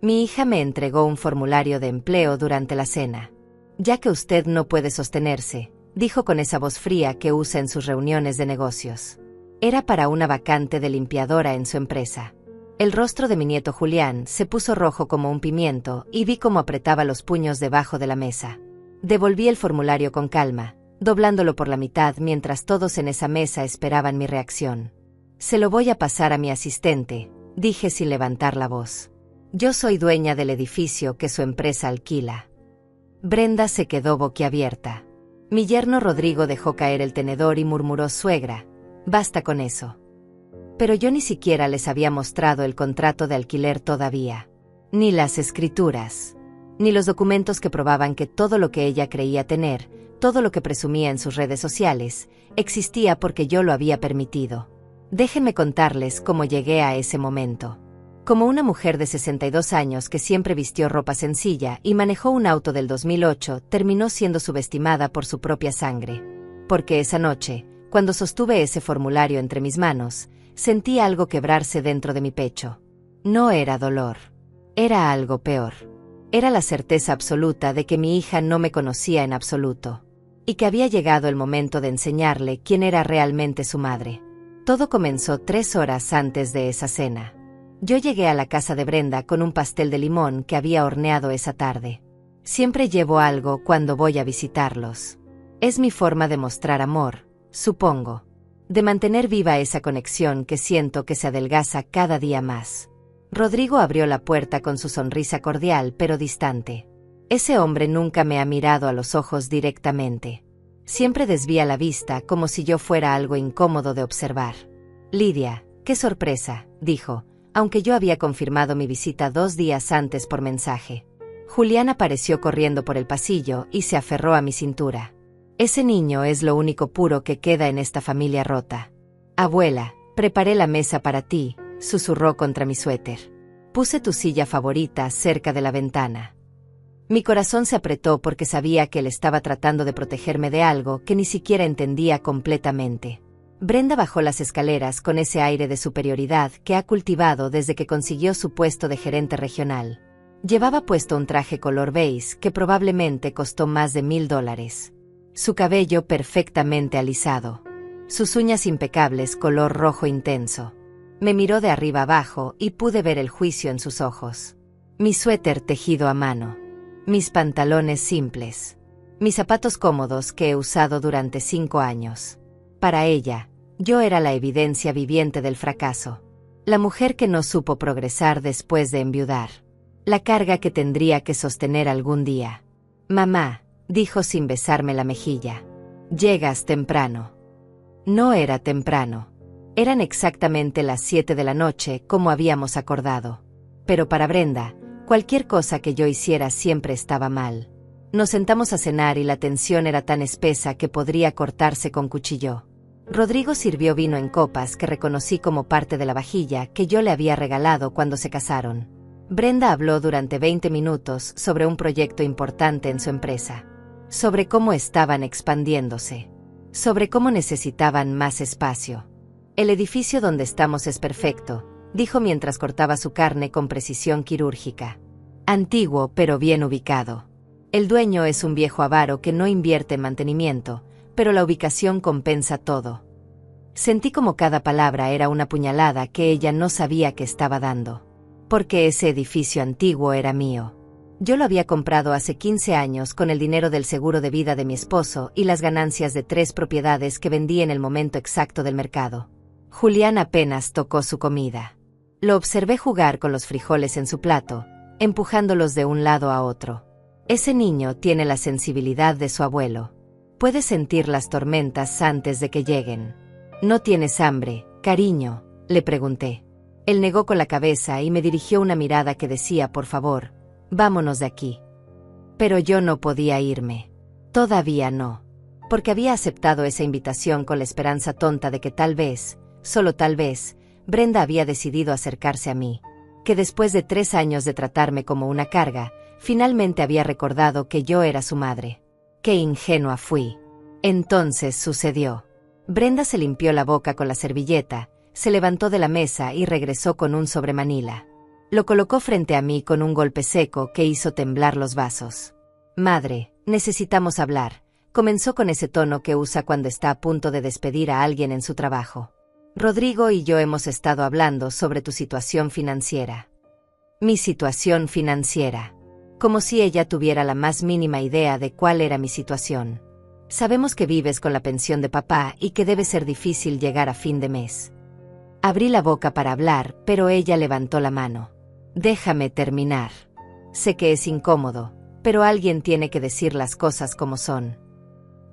Mi hija me entregó un formulario de empleo durante la cena. Ya que usted no puede sostenerse, dijo con esa voz fría que usa en sus reuniones de negocios. Era para una vacante de limpiadora en su empresa. El rostro de mi nieto Julián se puso rojo como un pimiento y vi cómo apretaba los puños debajo de la mesa. Devolví el formulario con calma, doblándolo por la mitad mientras todos en esa mesa esperaban mi reacción. Se lo voy a pasar a mi asistente, dije sin levantar la voz. Yo soy dueña del edificio que su empresa alquila. Brenda se quedó boquiabierta. Mi yerno Rodrigo dejó caer el tenedor y murmuró: suegra, basta con eso. Pero yo ni siquiera les había mostrado el contrato de alquiler todavía. Ni las escrituras. Ni los documentos que probaban que todo lo que ella creía tener, todo lo que presumía en sus redes sociales, existía porque yo lo había permitido. Déjenme contarles cómo llegué a ese momento. Como una mujer de 62 años que siempre vistió ropa sencilla y manejó un auto del 2008, terminó siendo subestimada por su propia sangre. Porque esa noche, cuando sostuve ese formulario entre mis manos, sentí algo quebrarse dentro de mi pecho. No era dolor. Era algo peor. Era la certeza absoluta de que mi hija no me conocía en absoluto. Y que había llegado el momento de enseñarle quién era realmente su madre. Todo comenzó 3 horas antes de esa cena. Yo llegué a la casa de Brenda con un pastel de limón que había horneado esa tarde. Siempre llevo algo cuando voy a visitarlos. Es mi forma de mostrar amor, supongo. De mantener viva esa conexión que siento que se adelgaza cada día más. Rodrigo abrió la puerta con su sonrisa cordial pero distante. Ese hombre nunca me ha mirado a los ojos directamente. Siempre desvía la vista como si yo fuera algo incómodo de observar. Lidia, qué sorpresa, dijo, aunque yo había confirmado mi visita 2 días antes por mensaje. Julián apareció corriendo por el pasillo y se aferró a mi cintura. Ese niño es lo único puro que queda en esta familia rota. Abuela, preparé la mesa para ti, susurró contra mi suéter. Puse tu silla favorita cerca de la ventana. Mi corazón se apretó porque sabía que él estaba tratando de protegerme de algo que ni siquiera entendía completamente. Brenda bajó las escaleras con ese aire de superioridad que ha cultivado desde que consiguió su puesto de gerente regional. Llevaba puesto un traje color beige que probablemente costó más de $1000. Su cabello perfectamente alisado. Sus uñas impecables color rojo intenso. Me miró de arriba abajo y pude ver el juicio en sus ojos. Mi suéter tejido a mano. Mis pantalones simples. Mis zapatos cómodos que he usado durante 5 años. Para ella, yo era la evidencia viviente del fracaso. La mujer que no supo progresar después de enviudar. La carga que tendría que sostener algún día. Mamá, dijo sin besarme la mejilla. Llegas temprano. No era temprano. Eran exactamente las 7 de la noche como habíamos acordado. Pero para Brenda, cualquier cosa que yo hiciera siempre estaba mal. Nos sentamos a cenar y la tensión era tan espesa que podría cortarse con cuchillo. Rodrigo sirvió vino en copas que reconocí como parte de la vajilla que yo le había regalado cuando se casaron. Brenda habló durante 20 minutos sobre un proyecto importante en su empresa. Sobre cómo estaban expandiéndose. Sobre cómo necesitaban más espacio. El edificio donde estamos es perfecto, dijo mientras cortaba su carne con precisión quirúrgica. Antiguo pero bien ubicado. El dueño es un viejo avaro que no invierte en mantenimiento, pero la ubicación compensa todo. Sentí como cada palabra era una puñalada que ella no sabía que estaba dando. Porque ese edificio antiguo era mío. Yo lo había comprado hace 15 años con el dinero del seguro de vida de mi esposo y las ganancias de 3 propiedades que vendí en el momento exacto del mercado. Julián apenas tocó su comida. Lo observé jugar con los frijoles en su plato, empujándolos de un lado a otro. Ese niño tiene la sensibilidad de su abuelo. Puede sentir las tormentas antes de que lleguen. ¿No tienes hambre, cariño?, le pregunté. Él negó con la cabeza y me dirigió una mirada que decía: por favor, vámonos de aquí. Pero yo no podía irme. Todavía no. Porque había aceptado esa invitación con la esperanza tonta de que tal vez, solo tal vez, Brenda había decidido acercarse a mí. Que después de 3 años de tratarme como una carga, finalmente había recordado que yo era su madre. ¡Qué ingenua fui! Entonces sucedió. Brenda se limpió la boca con la servilleta, se levantó de la mesa y regresó con un sobremanila. Lo colocó frente a mí con un golpe seco que hizo temblar los vasos. Madre, necesitamos hablar, comenzó con ese tono que usa cuando está a punto de despedir a alguien en su trabajo. Rodrigo y yo hemos estado hablando sobre tu situación financiera. Mi situación financiera. Como si ella tuviera la más mínima idea de cuál era mi situación. Sabemos que vives con la pensión de papá y que debe ser difícil llegar a fin de mes. Abrí la boca para hablar, pero ella levantó la mano. Déjame terminar. Sé que es incómodo, pero alguien tiene que decir las cosas como son.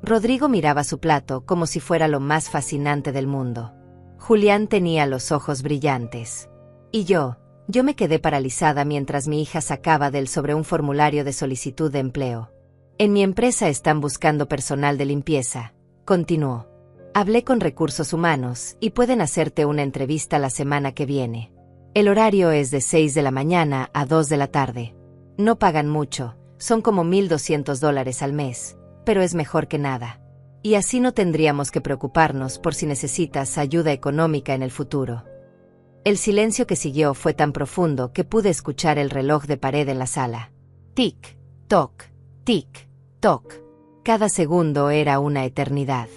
Rodrigo miraba su plato como si fuera lo más fascinante del mundo. Julián tenía los ojos brillantes. Y yo me quedé paralizada mientras mi hija sacaba del sobre un formulario de solicitud de empleo. En mi empresa están buscando personal de limpieza, continuó. Hablé con recursos humanos y pueden hacerte una entrevista la semana que viene. El horario es de 6 de la mañana a 2 de la tarde. No pagan mucho, son como $1,200 al mes, pero es mejor que nada. Y así no tendríamos que preocuparnos por si necesitas ayuda económica en el futuro. El silencio que siguió fue tan profundo que pude escuchar el reloj de pared en la sala. Tic, toc, tic, toc. Cada segundo era una eternidad.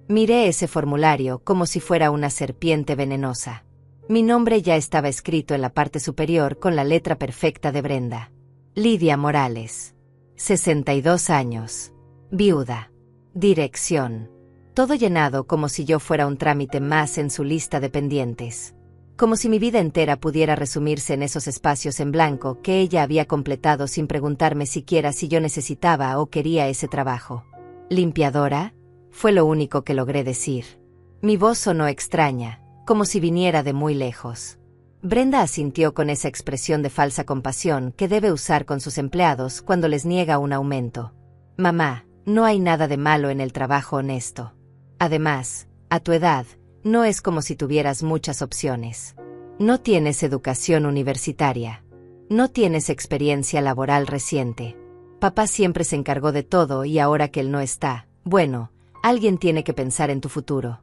Miré ese formulario como si fuera una serpiente venenosa. Mi nombre ya estaba escrito en la parte superior con la letra perfecta de Brenda. Lidia Morales. 62 años. Viuda. Dirección. Todo llenado como si yo fuera un trámite más en su lista de pendientes. Como si mi vida entera pudiera resumirse en esos espacios en blanco que ella había completado sin preguntarme siquiera si yo necesitaba o quería ese trabajo. ¿Limpiadora? Fue lo único que logré decir. Mi voz sonó extraña, como si viniera de muy lejos. Brenda asintió con esa expresión de falsa compasión que debe usar con sus empleados cuando les niega un aumento. Mamá, no hay nada de malo en el trabajo honesto. Además, a tu edad, no es como si tuvieras muchas opciones. No tienes educación universitaria. No tienes experiencia laboral reciente. Papá siempre se encargó de todo y ahora que él no está, bueno, alguien tiene que pensar en tu futuro.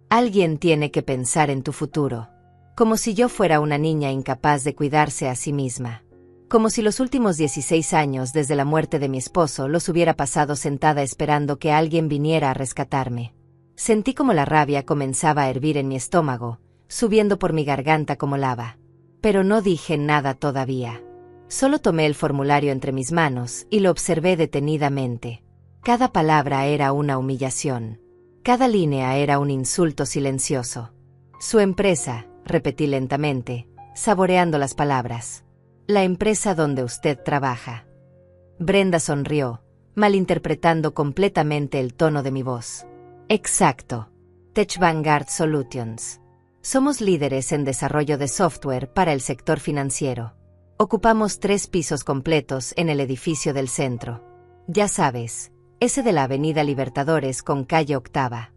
Alguien tiene que pensar en tu futuro. Como si yo fuera una niña incapaz de cuidarse a sí misma. Como si los últimos 16 años desde la muerte de mi esposo los hubiera pasado sentada esperando que alguien viniera a rescatarme. Sentí como la rabia comenzaba a hervir en mi estómago, subiendo por mi garganta como lava. Pero no dije nada todavía. Solo tomé el formulario entre mis manos y lo observé detenidamente. Cada palabra era una humillación. Cada línea era un insulto silencioso. Su empresa, repetí lentamente, saboreando las palabras. La empresa donde usted trabaja. Brenda sonrió, malinterpretando completamente el tono de mi voz. Exacto. Tech Vanguard Solutions. Somos líderes en desarrollo de software para el sector financiero. Ocupamos 3 pisos completos en el edificio del centro. Ya sabes, ese de la Avenida Libertadores con calle Octava.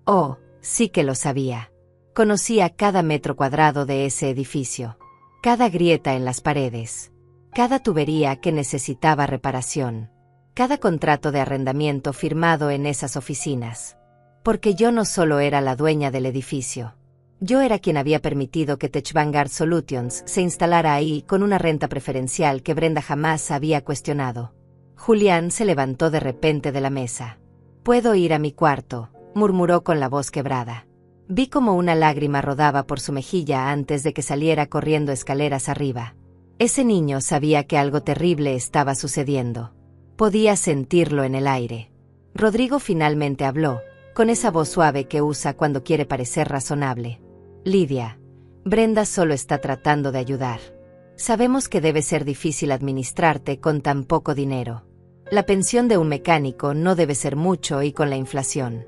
Oh, sí que lo sabía. Conocía cada metro cuadrado de ese edificio. Cada grieta en las paredes. Cada tubería que necesitaba reparación. Cada contrato de arrendamiento firmado en esas oficinas. Porque yo no solo era la dueña del edificio. Yo era quien había permitido que Tech Vanguard Solutions se instalara ahí con una renta preferencial que Brenda jamás había cuestionado. Julián se levantó de repente de la mesa. «Puedo ir a mi cuarto», murmuró con la voz quebrada. Vi como una lágrima rodaba por su mejilla antes de que saliera corriendo escaleras arriba. Ese niño sabía que algo terrible estaba sucediendo. Podía sentirlo en el aire. Rodrigo finalmente habló, con esa voz suave que usa cuando quiere parecer razonable. «Lidia, Brenda solo está tratando de ayudar. Sabemos que debe ser difícil administrarte con tan poco dinero. La pensión de un mecánico no debe ser mucho y con la inflación».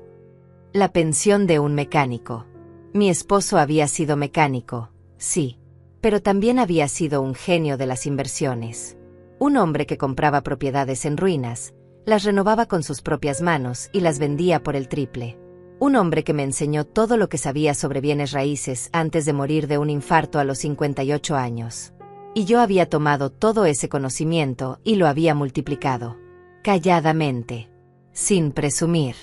La pensión de un mecánico. Mi esposo había sido mecánico, sí, pero también había sido un genio de las inversiones. Un hombre que compraba propiedades en ruinas, las renovaba con sus propias manos y las vendía por el triple. Un hombre que me enseñó todo lo que sabía sobre bienes raíces antes de morir de un infarto a los 58 años. Y yo había tomado todo ese conocimiento y lo había multiplicado. Calladamente. Sin presumir.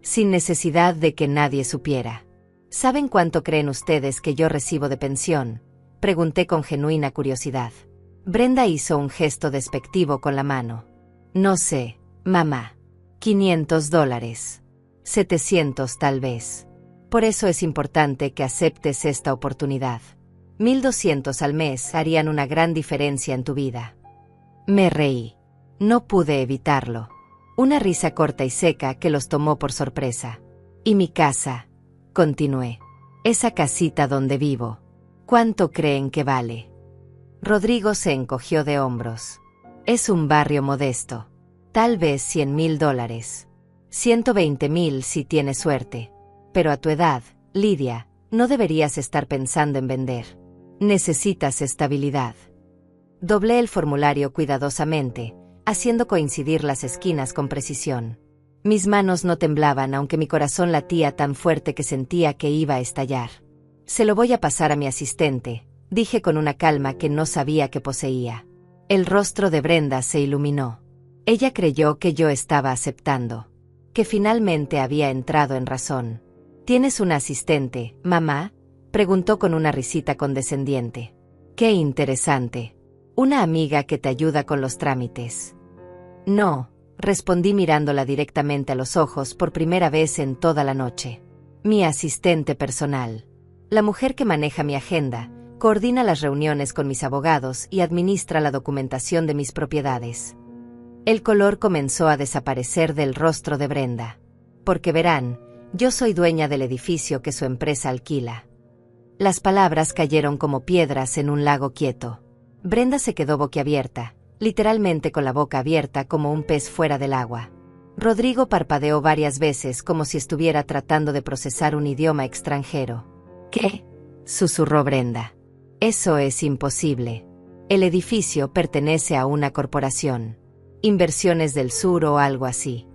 Sin necesidad de que nadie supiera. ¿Saben cuánto creen ustedes que yo recibo de pensión? Pregunté con genuina curiosidad. Brenda hizo un gesto despectivo con la mano. No sé, mamá. $500. 700 tal vez. Por eso es importante que aceptes esta oportunidad. 1200 al mes harían una gran diferencia en tu vida. Me reí. No pude evitarlo. Una risa corta y seca que los tomó por sorpresa. Y mi casa, continué. Esa casita donde vivo. ¿Cuánto creen que vale? Rodrigo se encogió de hombros. Es un barrio modesto. Tal vez $100,000. 120,000 si tienes suerte. Pero a tu edad, Lidia, no deberías estar pensando en vender. Necesitas estabilidad. Doblé el formulario cuidadosamente, haciendo coincidir las esquinas con precisión. Mis manos no temblaban aunque mi corazón latía tan fuerte que sentía que iba a estallar. Se lo voy a pasar a mi asistente, dije con una calma que no sabía que poseía. El rostro de Brenda se iluminó. Ella creyó que yo estaba aceptando, que finalmente había entrado en razón. ¿Tienes una asistente, mamá?, preguntó con una risita condescendiente. Qué interesante. Una amiga que te ayuda con los trámites. No, respondí mirándola directamente a los ojos por primera vez en toda la noche. Mi asistente personal. La mujer que maneja mi agenda, coordina las reuniones con mis abogados y administra la documentación de mis propiedades. El color comenzó a desaparecer del rostro de Brenda. Porque verán, yo soy dueña del edificio que su empresa alquila. Las palabras cayeron como piedras en un lago quieto. Brenda se quedó boquiabierta, literalmente con la boca abierta como un pez fuera del agua. Rodrigo parpadeó varias veces como si estuviera tratando de procesar un idioma extranjero. ¿Qué?, susurró Brenda. Eso es imposible. El edificio pertenece a una corporación. Inversiones del Sur o algo así.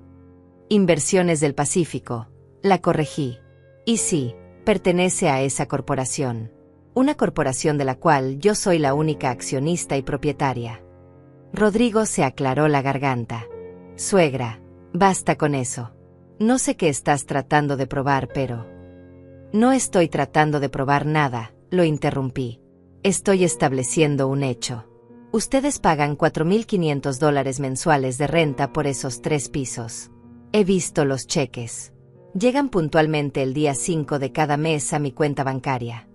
Inversiones del Pacífico, la corregí. Y sí, pertenece a esa corporación. Una corporación de la cual yo soy la única accionista y propietaria. Rodrigo se aclaró la garganta. Suegra, basta con eso. No sé qué estás tratando de probar, pero... No estoy tratando de probar nada, lo interrumpí. Estoy estableciendo un hecho. Ustedes pagan $4,500 mensuales de renta por esos 3 pisos. He visto los cheques. Llegan puntualmente el día 5 de cada mes a mi cuenta bancaria.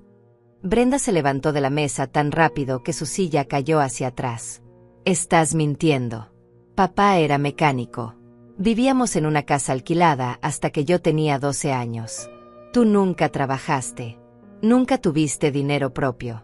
Brenda se levantó de la mesa tan rápido que su silla cayó hacia atrás. Estás mintiendo. Papá era mecánico. Vivíamos en una casa alquilada hasta que yo tenía 12 años. Tú nunca trabajaste. Nunca tuviste dinero propio.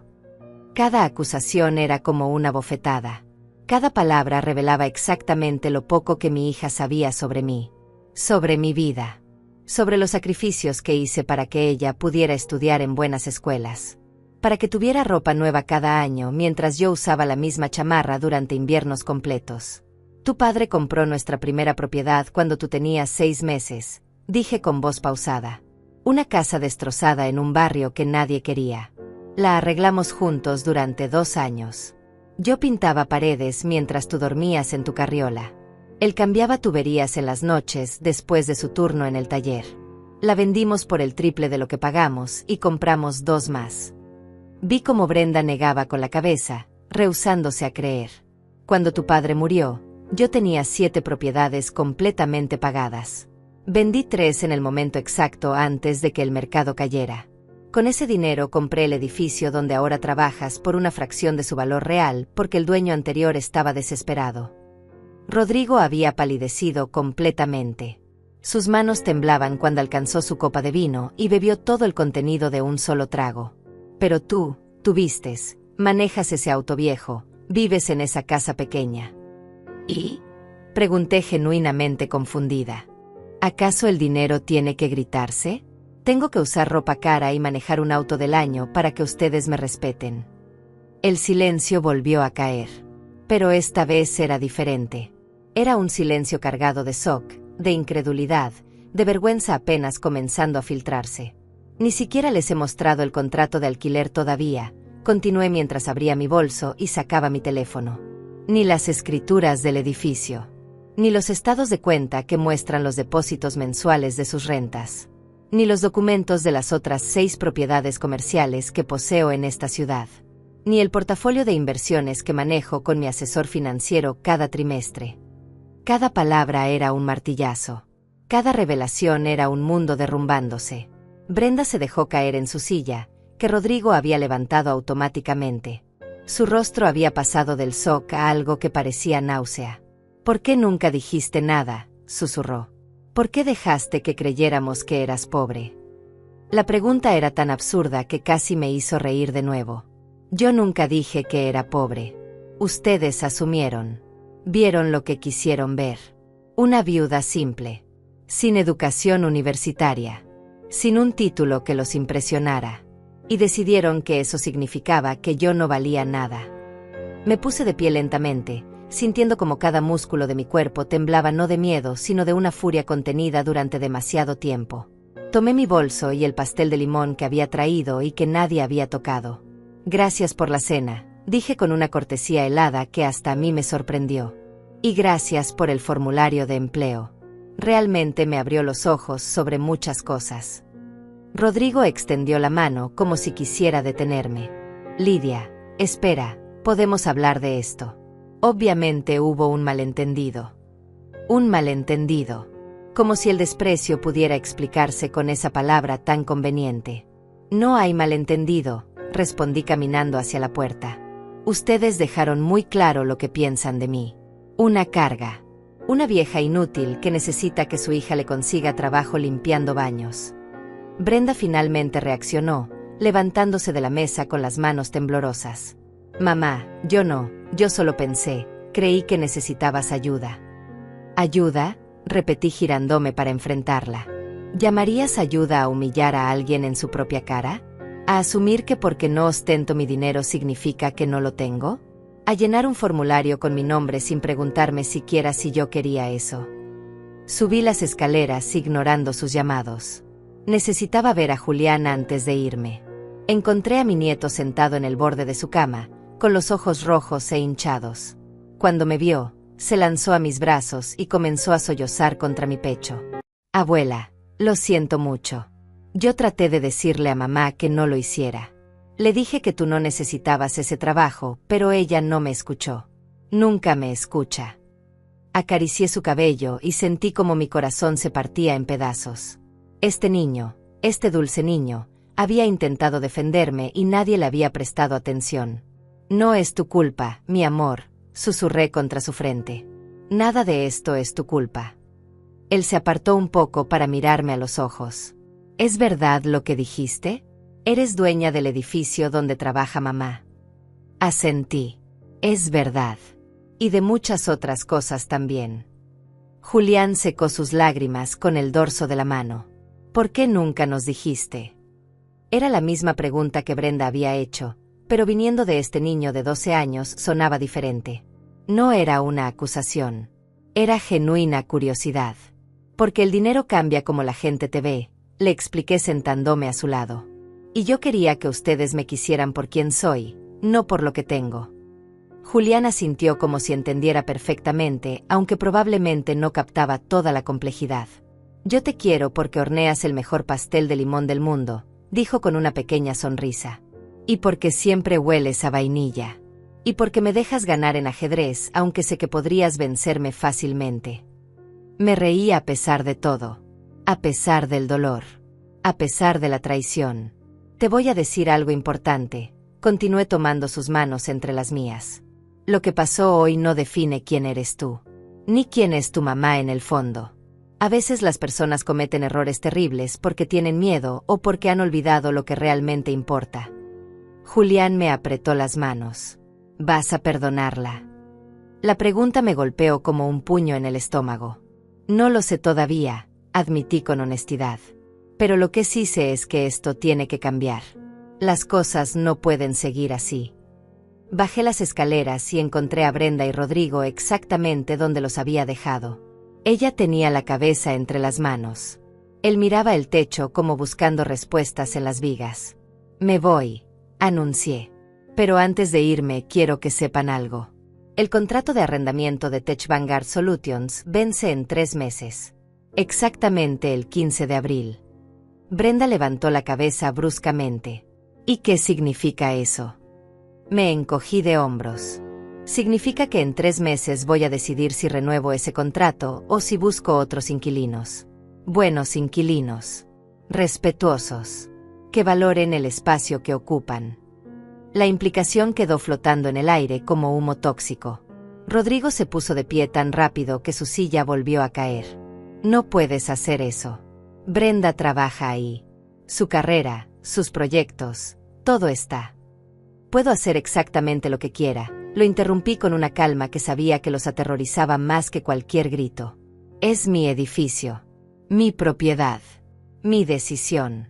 Cada acusación era como una bofetada. Cada palabra revelaba exactamente lo poco que mi hija sabía sobre mí. Sobre mi vida. Sobre los sacrificios que hice para que ella pudiera estudiar en buenas escuelas. Para que tuviera ropa nueva cada año mientras yo usaba la misma chamarra durante inviernos completos. Tu padre compró nuestra primera propiedad cuando tú tenías 6 meses, dije con voz pausada. Una casa destrozada en un barrio que nadie quería. La arreglamos juntos durante 2 años. Yo pintaba paredes mientras tú dormías en tu carriola. Él cambiaba tuberías en las noches después de su turno en el taller. La vendimos por el triple de lo que pagamos y compramos 2 más. Vi cómo Brenda negaba con la cabeza, rehusándose a creer. Cuando tu padre murió, yo tenía 7 propiedades completamente pagadas. Vendí 3 en el momento exacto antes de que el mercado cayera. Con ese dinero compré el edificio donde ahora trabajas por una fracción de su valor real porque el dueño anterior estaba desesperado. Rodrigo había palidecido completamente. Sus manos temblaban cuando alcanzó su copa de vino y bebió todo el contenido de un solo trago. Pero tú vistes, manejas ese auto viejo, vives en esa casa pequeña. ¿Y? Pregunté genuinamente confundida. ¿Acaso el dinero tiene que gritarse? Tengo que usar ropa cara y manejar un auto del año para que ustedes me respeten. El silencio volvió a caer. Pero esta vez era diferente. Era un silencio cargado de shock, de incredulidad, de vergüenza apenas comenzando a filtrarse. Ni siquiera les he mostrado el contrato de alquiler todavía, continué mientras abría mi bolso y sacaba mi teléfono. Ni las escrituras del edificio. Ni los estados de cuenta que muestran los depósitos mensuales de sus rentas. Ni los documentos de las otras 6 propiedades comerciales que poseo en esta ciudad. ni el portafolio de inversiones que manejo con mi asesor financiero cada trimestre. Cada palabra era un martillazo. Cada revelación era un mundo derrumbándose. Brenda se dejó caer en su silla, que Rodrigo había levantado automáticamente. Su rostro había pasado del shock a algo que parecía náusea. «¿Por qué nunca dijiste nada?», susurró. «¿Por qué dejaste que creyéramos que eras pobre?». La pregunta era tan absurda que casi me hizo reír de nuevo. Yo nunca dije que era pobre. Ustedes asumieron. Vieron lo que quisieron ver. Una viuda simple. Sin educación universitaria. Sin un título que los impresionara. Y decidieron que eso significaba que yo no valía nada. Me puse de pie lentamente, sintiendo como cada músculo de mi cuerpo temblaba no de miedo, sino de una furia contenida durante demasiado tiempo. Tomé mi bolso y el pastel de limón que había traído y que nadie había tocado. «Gracias por la cena», dije con una cortesía helada que hasta a mí me sorprendió. «Y gracias por el formulario de empleo. Realmente me abrió los ojos sobre muchas cosas». Rodrigo extendió la mano como si quisiera detenerme. «Lidia, espera, podemos hablar de esto». Obviamente hubo un malentendido. Un malentendido. Como si el desprecio pudiera explicarse con esa palabra tan conveniente. «No hay malentendido», respondí caminando hacia la puerta. «Ustedes dejaron muy claro lo que piensan de mí. Una carga. Una vieja inútil que necesita que su hija le consiga trabajo limpiando baños». Brenda finalmente reaccionó, levantándose de la mesa con las manos temblorosas. «Mamá, yo solo pensé, creí que necesitabas ayuda». «¿Ayuda?», repetí girándome para enfrentarla. ¿Llamarías ayuda a humillar a alguien en su propia cara? ¿A asumir que porque no ostento mi dinero significa que no lo tengo? ¿A llenar un formulario con mi nombre sin preguntarme siquiera si yo quería eso? Subí las escaleras ignorando sus llamados. Necesitaba ver a Juliana antes de irme. Encontré a mi nieto sentado en el borde de su cama, con los ojos rojos e hinchados. Cuando me vio, se lanzó a mis brazos y comenzó a sollozar contra mi pecho. «Abuela, lo siento mucho. Yo traté de decirle a mamá que no lo hiciera. Le dije que tú no necesitabas ese trabajo, pero ella no me escuchó. Nunca me escucha». Acaricié su cabello y sentí como mi corazón se partía en pedazos. Este niño, este dulce niño, había intentado defenderme y nadie le había prestado atención. «No es tu culpa, mi amor», susurré contra su frente. «Nada de esto es tu culpa». Él se apartó un poco para mirarme a los ojos. «¿Es verdad lo que dijiste? Eres dueña del edificio donde trabaja mamá». Asentí. «Es verdad. Y de muchas otras cosas también». Julián secó sus lágrimas con el dorso de la mano. «¿Por qué nunca nos dijiste?». Era la misma pregunta que Brenda había hecho, pero viniendo de este niño de 12 años sonaba diferente. No era una acusación. Era genuina curiosidad. «Porque el dinero cambia como la gente te ve», le expliqué sentándome a su lado. «Y yo quería que ustedes me quisieran por quien soy, no por lo que tengo». Juliana sintió como si entendiera perfectamente, aunque probablemente no captaba toda la complejidad. «Yo te quiero porque horneas el mejor pastel de limón del mundo», dijo con una pequeña sonrisa. «Y porque siempre hueles a vainilla. Y porque me dejas ganar en ajedrez, aunque sé que podrías vencerme fácilmente». Me reí a pesar de todo. A pesar del dolor. A pesar de la traición. «Te voy a decir algo importante», continué tomando sus manos entre las mías. «Lo que pasó hoy no define quién eres tú. Ni quién es tu mamá en el fondo. A veces las personas cometen errores terribles porque tienen miedo o porque han olvidado lo que realmente importa». Julián me apretó las manos. «¿Vas a perdonarla?». La pregunta me golpeó como un puño en el estómago. «No lo sé todavía», admití con honestidad. «Pero lo que sí sé es que esto tiene que cambiar. Las cosas no pueden seguir así». Bajé las escaleras y encontré a Brenda y Rodrigo exactamente donde los había dejado. Ella tenía la cabeza entre las manos. Él miraba el techo como buscando respuestas en las vigas. «Me voy», anuncié. «Pero antes de irme quiero que sepan algo. El contrato de arrendamiento de Tech Vanguard Solutions vence en 3 meses. Exactamente el 15 de abril». Brenda levantó la cabeza bruscamente. «¿Y qué significa eso?». Me encogí de hombros. Significa que en 3 meses voy a decidir si renuevo ese contrato o si busco otros inquilinos. Buenos inquilinos. Respetuosos. Que valoren el espacio que ocupan. La implicación quedó flotando en el aire como humo tóxico. Rodrigo se puso de pie tan rápido que su silla volvió a caer. No puedes hacer eso. Brenda trabaja ahí. Su carrera, sus proyectos, todo está. Puedo hacer exactamente lo que quiera. Lo interrumpí con una calma que sabía que los aterrorizaba más que cualquier grito. Es mi edificio. Mi propiedad. Mi decisión.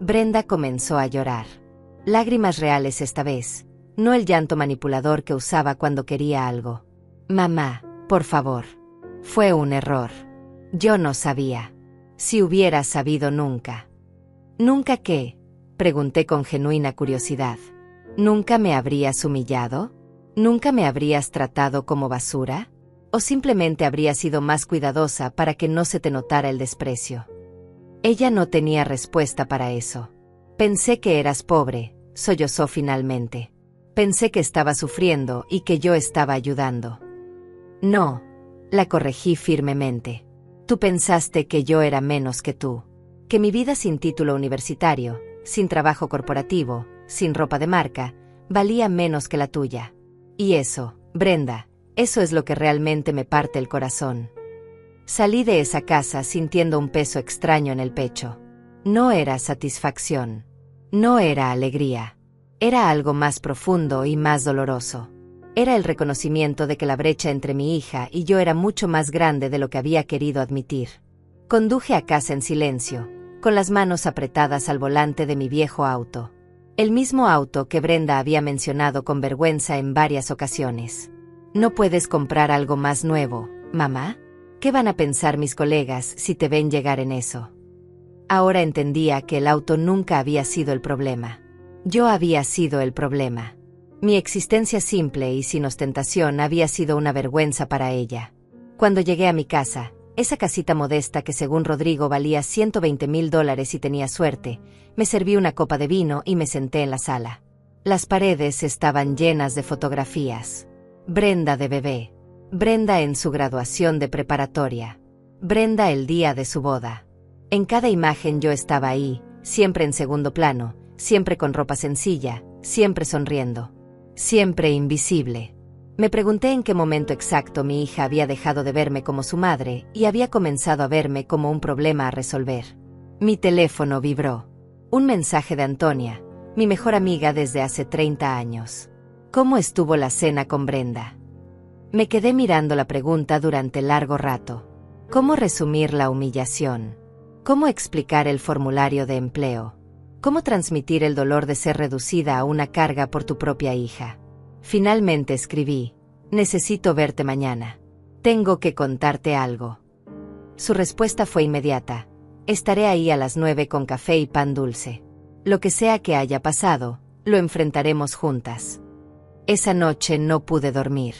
Brenda comenzó a llorar. Lágrimas reales esta vez, no el llanto manipulador que usaba cuando quería algo. Mamá, por favor. Fue un error. Yo no sabía. Si hubiera sabido nunca. ¿Nunca qué? Pregunté con genuina curiosidad. ¿Nunca me habrías humillado? ¿Nunca me habrías tratado como basura? ¿O simplemente habrías sido más cuidadosa para que no se te notara el desprecio? Ella no tenía respuesta para eso. Pensé que eras pobre, sollozó finalmente. Pensé que estaba sufriendo y que yo estaba ayudando. No, la corregí firmemente. Tú pensaste que yo era menos que tú. Que mi vida sin título universitario, sin trabajo corporativo, sin ropa de marca, valía menos que la tuya. Y eso, Brenda, eso es lo que realmente me parte el corazón. Salí de esa casa sintiendo un peso extraño en el pecho. No era satisfacción. No era alegría. Era algo más profundo y más doloroso. Era el reconocimiento de que la brecha entre mi hija y yo era mucho más grande de lo que había querido admitir. Conduje a casa en silencio, con las manos apretadas al volante de mi viejo auto. El mismo auto que Brenda había mencionado con vergüenza en varias ocasiones. ¿No puedes comprar algo más nuevo, mamá? ¿Qué van a pensar mis colegas si te ven llegar en eso? Ahora entendía que el auto nunca había sido el problema. Yo había sido el problema. Mi existencia simple y sin ostentación había sido una vergüenza para ella. Cuando llegué a mi casa, esa casita modesta que según Rodrigo valía $120,000 y tenía suerte, me serví una copa de vino y me senté en la sala. Las paredes estaban llenas de fotografías. Brenda de bebé. Brenda en su graduación de preparatoria. Brenda el día de su boda. En cada imagen yo estaba ahí, siempre en segundo plano, siempre con ropa sencilla, siempre sonriendo. Siempre invisible. Me pregunté en qué momento exacto mi hija había dejado de verme como su madre y había comenzado a verme como un problema a resolver. Mi teléfono vibró. Un mensaje de Antonia, mi mejor amiga desde hace 30 años. ¿Cómo estuvo la cena con Brenda? Me quedé mirando la pregunta durante largo rato. ¿Cómo resumir la humillación? ¿Cómo explicar el formulario de empleo? ¿Cómo transmitir el dolor de ser reducida a una carga por tu propia hija? Finalmente escribí: necesito verte mañana. Tengo que contarte algo. Su respuesta fue inmediata: estaré ahí a las 9 con café y pan dulce. Lo que sea que haya pasado, lo enfrentaremos juntas. Esa noche no pude dormir.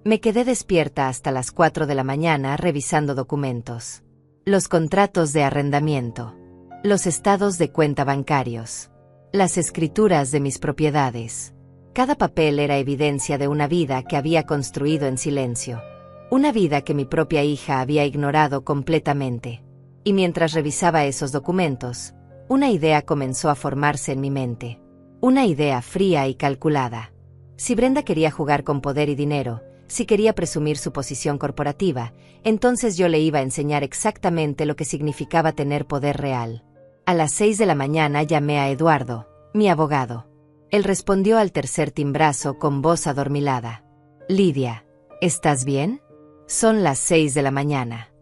Me quedé despierta hasta las 4 de la mañana revisando documentos. Los contratos de arrendamiento. Los estados de cuenta bancarios. Las escrituras de mis propiedades. Cada papel era evidencia de una vida que había construido en silencio. Una vida que mi propia hija había ignorado completamente. Y mientras revisaba esos documentos, una idea comenzó a formarse en mi mente. Una idea fría y calculada. Si Brenda quería jugar con poder y dinero, si quería presumir su posición corporativa, entonces yo le iba a enseñar exactamente lo que significaba tener poder real. A las 6 de la mañana llamé a Eduardo, mi abogado. Él respondió al tercer timbrazo con voz adormilada. Lidia, ¿estás bien? Son las 6 de la mañana.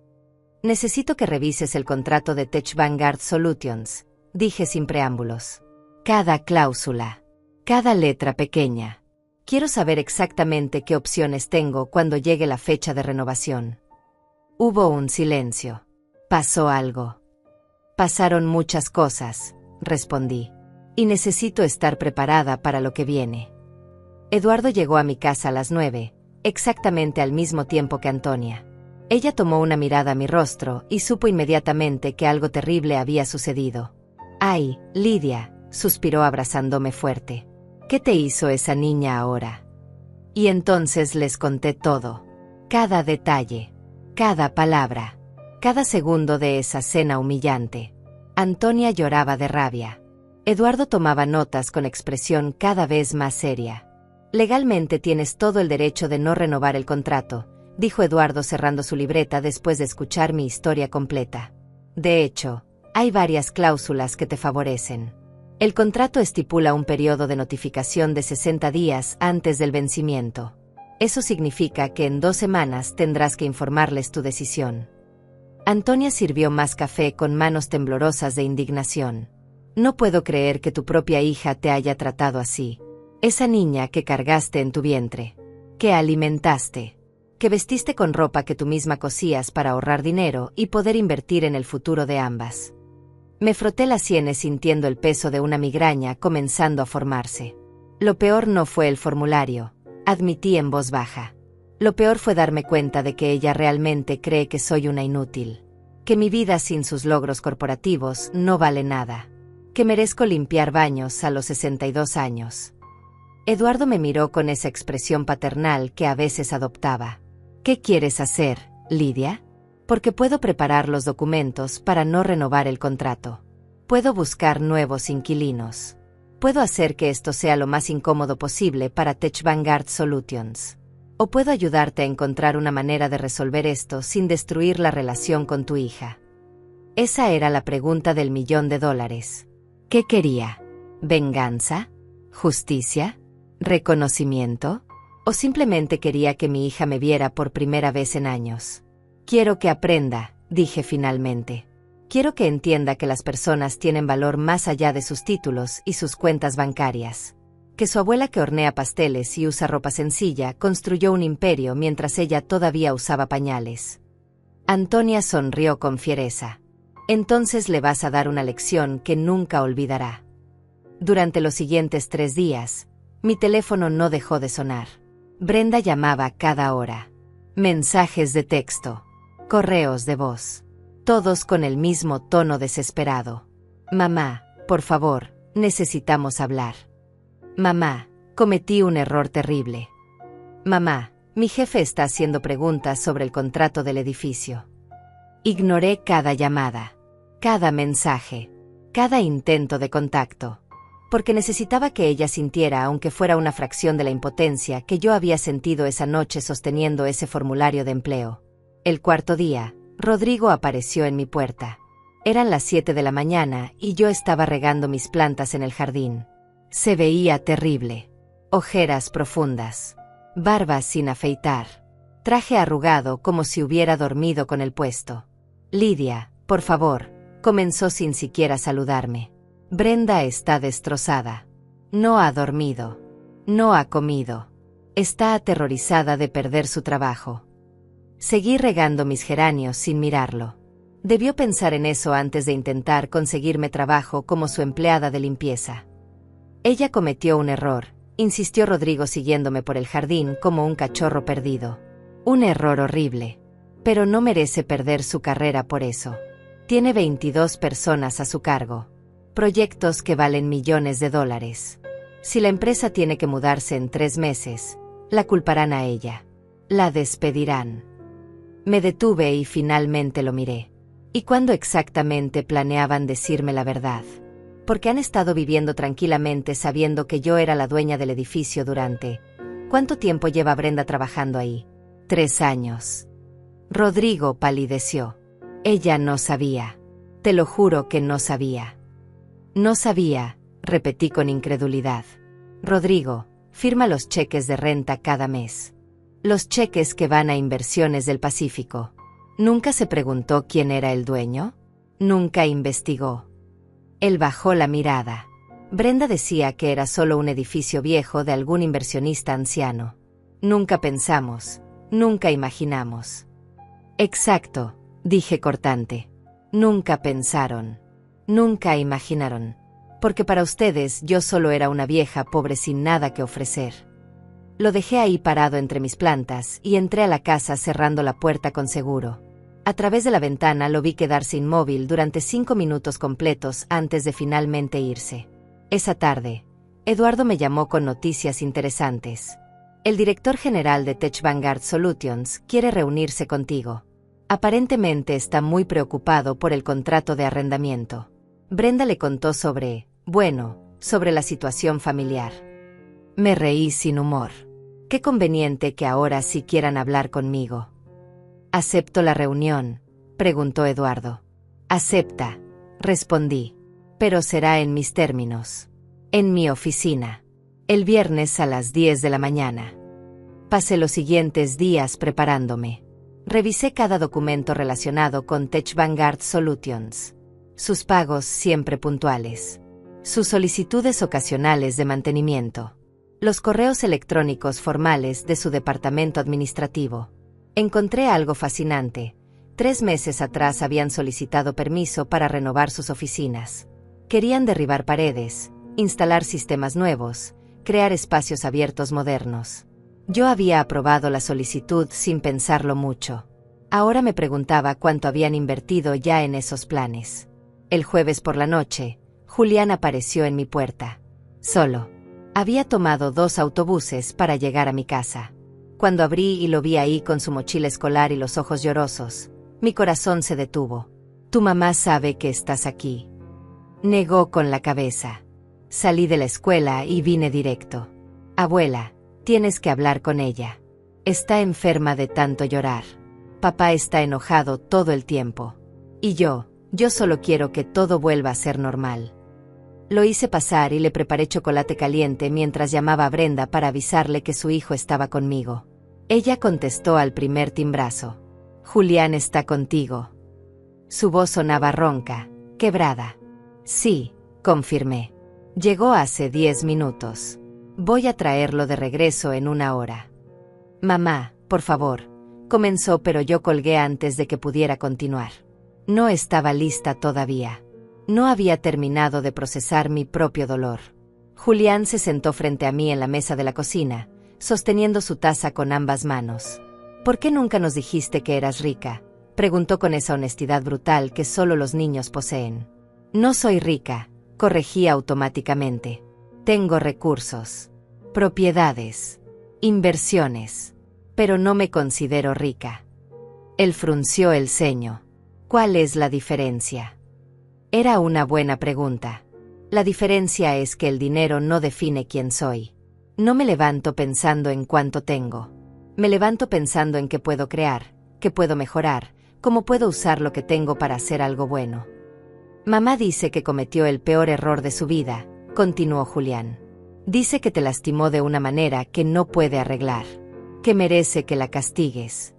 Necesito que revises el contrato de Tech Vanguard Solutions, dije sin preámbulos. Cada cláusula, cada letra pequeña. Quiero saber exactamente qué opciones tengo cuando llegue la fecha de renovación. Hubo un silencio. Pasó algo. Pasaron muchas cosas, respondí. Y necesito estar preparada para lo que viene. Eduardo llegó a mi casa a las 9, exactamente al mismo tiempo que Antonia. Ella tomó una mirada a mi rostro y supo inmediatamente que algo terrible había sucedido. ¡Ay, Lidia!, suspiró abrazándome fuerte. ¿Qué te hizo esa niña ahora? Y entonces les conté todo. Cada detalle. Cada palabra. Cada segundo de esa cena humillante. Antonia lloraba de rabia. Eduardo tomaba notas con expresión cada vez más seria. Legalmente tienes todo el derecho de no renovar el contrato, dijo Eduardo cerrando su libreta después de escuchar mi historia completa. De hecho, hay varias cláusulas que te favorecen. El contrato estipula un periodo de notificación de 60 días antes del vencimiento. Eso significa que en 2 semanas tendrás que informarles tu decisión. Antonia sirvió más café con manos temblorosas de indignación. No puedo creer que tu propia hija te haya tratado así. Esa niña que cargaste en tu vientre, que alimentaste, que vestiste con ropa que tú misma cosías para ahorrar dinero y poder invertir en el futuro de ambas. Me froté las sienes sintiendo el peso de una migraña comenzando a formarse. Lo peor no fue el formulario, admití en voz baja. Lo peor fue darme cuenta de que ella realmente cree que soy una inútil, que mi vida sin sus logros corporativos no vale nada, que merezco limpiar baños a los 62 años. Eduardo me miró con esa expresión paternal que a veces adoptaba. ¿Qué quieres hacer, Lidia? Porque puedo preparar los documentos para no renovar el contrato. Puedo buscar nuevos inquilinos. Puedo hacer que esto sea lo más incómodo posible para Tech Vanguard Solutions. O puedo ayudarte a encontrar una manera de resolver esto sin destruir la relación con tu hija. Esa era la pregunta del $1.000.000. ¿Qué quería? ¿Venganza? ¿Justicia? ¿Reconocimiento? ¿O simplemente quería que mi hija me viera por primera vez en años? Quiero que aprenda, dije finalmente. Quiero que entienda que las personas tienen valor más allá de sus títulos y sus cuentas bancarias. Que su abuela que hornea pasteles y usa ropa sencilla construyó un imperio mientras ella todavía usaba pañales. Antonia sonrió con fiereza. Entonces le vas a dar una lección que nunca olvidará. Durante los siguientes 3 días, mi teléfono no dejó de sonar. Brenda llamaba cada hora. Mensajes de texto. Correos de voz. Todos con el mismo tono desesperado. Mamá, por favor, necesitamos hablar. Mamá, cometí un error terrible. Mamá, mi jefe está haciendo preguntas sobre el contrato del edificio. Ignoré cada llamada, cada mensaje, cada intento de contacto, porque necesitaba que ella sintiera, aunque fuera una fracción de la impotencia que yo había sentido esa noche sosteniendo ese formulario de empleo. El 4.º día, Rodrigo apareció en mi puerta. Eran las 7 de la mañana y yo estaba regando mis plantas en el jardín. Se veía terrible. Ojeras profundas. Barba sin afeitar. Traje arrugado como si hubiera dormido con el puesto. Lidia, por favor, comenzó sin siquiera saludarme. Brenda está destrozada. No ha dormido. No ha comido. Está aterrorizada de perder su trabajo. Seguí regando mis geranios sin mirarlo. Debió pensar en eso antes de intentar conseguirme trabajo como su empleada de limpieza. Ella cometió un error, insistió Rodrigo siguiéndome por el jardín como un cachorro perdido. Un error horrible. Pero no merece perder su carrera por eso. Tiene 22 personas a su cargo. Proyectos que valen millones de dólares. Si la empresa tiene que mudarse en 3 meses, la culparán a ella. La despedirán. Me detuve y finalmente lo miré. ¿Y cuándo exactamente planeaban decirme la verdad? Porque han estado viviendo tranquilamente sabiendo que yo era la dueña del edificio durante... ¿Cuánto tiempo lleva Brenda trabajando ahí? 3 años. Rodrigo palideció. Ella no sabía. Te lo juro que no sabía. No sabía, repetí con incredulidad. Rodrigo, firma los cheques de renta cada mes. Los cheques que van a Inversiones del Pacífico. ¿Nunca se preguntó quién era el dueño? Nunca investigó. Él bajó la mirada. Brenda decía que era solo un edificio viejo de algún inversionista anciano. Nunca pensamos, nunca imaginamos. Exacto, dije cortante. Nunca pensaron. Nunca imaginaron. Porque para ustedes yo solo era una vieja pobre sin nada que ofrecer. Lo dejé ahí parado entre mis plantas y entré a la casa cerrando la puerta con seguro. A través de la ventana lo vi quedarse inmóvil durante 5 minutos completos antes de finalmente irse. Esa tarde, Eduardo me llamó con noticias interesantes. El director general de Tech Vanguard Solutions quiere reunirse contigo. Aparentemente está muy preocupado por el contrato de arrendamiento. Brenda le contó sobre la situación familiar. Me reí sin humor. Qué conveniente que ahora sí quieran hablar conmigo. ¿Acepto la reunión?, preguntó Eduardo. Acepta, respondí. Pero será en mis términos. En mi oficina. El viernes a las 10 de la mañana. Pasé los siguientes días preparándome. Revisé cada documento relacionado con Tech Vanguard Solutions. Sus pagos siempre puntuales. Sus solicitudes ocasionales de mantenimiento. Los correos electrónicos formales de su departamento administrativo. Encontré algo fascinante. 3 meses atrás habían solicitado permiso para renovar sus oficinas. Querían derribar paredes, instalar sistemas nuevos, crear espacios abiertos modernos. Yo había aprobado la solicitud sin pensarlo mucho. Ahora me preguntaba cuánto habían invertido ya en esos planes. El jueves por la noche, Julián apareció en mi puerta. Solo. Había tomado 2 autobuses para llegar a mi casa. Cuando abrí y lo vi ahí con su mochila escolar y los ojos llorosos, mi corazón se detuvo. Tu mamá sabe que estás aquí. Negó con la cabeza. Salí de la escuela y vine directo. Abuela, tienes que hablar con ella. Está enferma de tanto llorar. Papá está enojado todo el tiempo. Y yo solo quiero que todo vuelva a ser normal. Lo hice pasar y le preparé chocolate caliente mientras llamaba a Brenda para avisarle que su hijo estaba conmigo. Ella contestó al primer timbrazo. Julián está contigo. Su voz sonaba ronca, quebrada. Sí, confirmé. Llegó hace 10 minutos. Voy a traerlo de regreso en 1 hora. Mamá, por favor, comenzó, pero yo colgué antes de que pudiera continuar. No estaba lista todavía. No había terminado de procesar mi propio dolor. Julián se sentó frente a mí en la mesa de la cocina, sosteniendo su taza con ambas manos. ¿Por qué nunca nos dijiste que eras rica?, preguntó con esa honestidad brutal que solo los niños poseen. No soy rica, corregí automáticamente. Tengo recursos, propiedades, inversiones, pero no me considero rica. Él frunció el ceño. ¿Cuál es la diferencia? Era una buena pregunta. La diferencia es que el dinero no define quién soy. No me levanto pensando en cuánto tengo. Me levanto pensando en qué puedo crear, qué puedo mejorar, cómo puedo usar lo que tengo para hacer algo bueno. Mamá dice que cometió el peor error de su vida, continuó Julián. Dice que te lastimó de una manera que no puede arreglar, que merece que la castigues.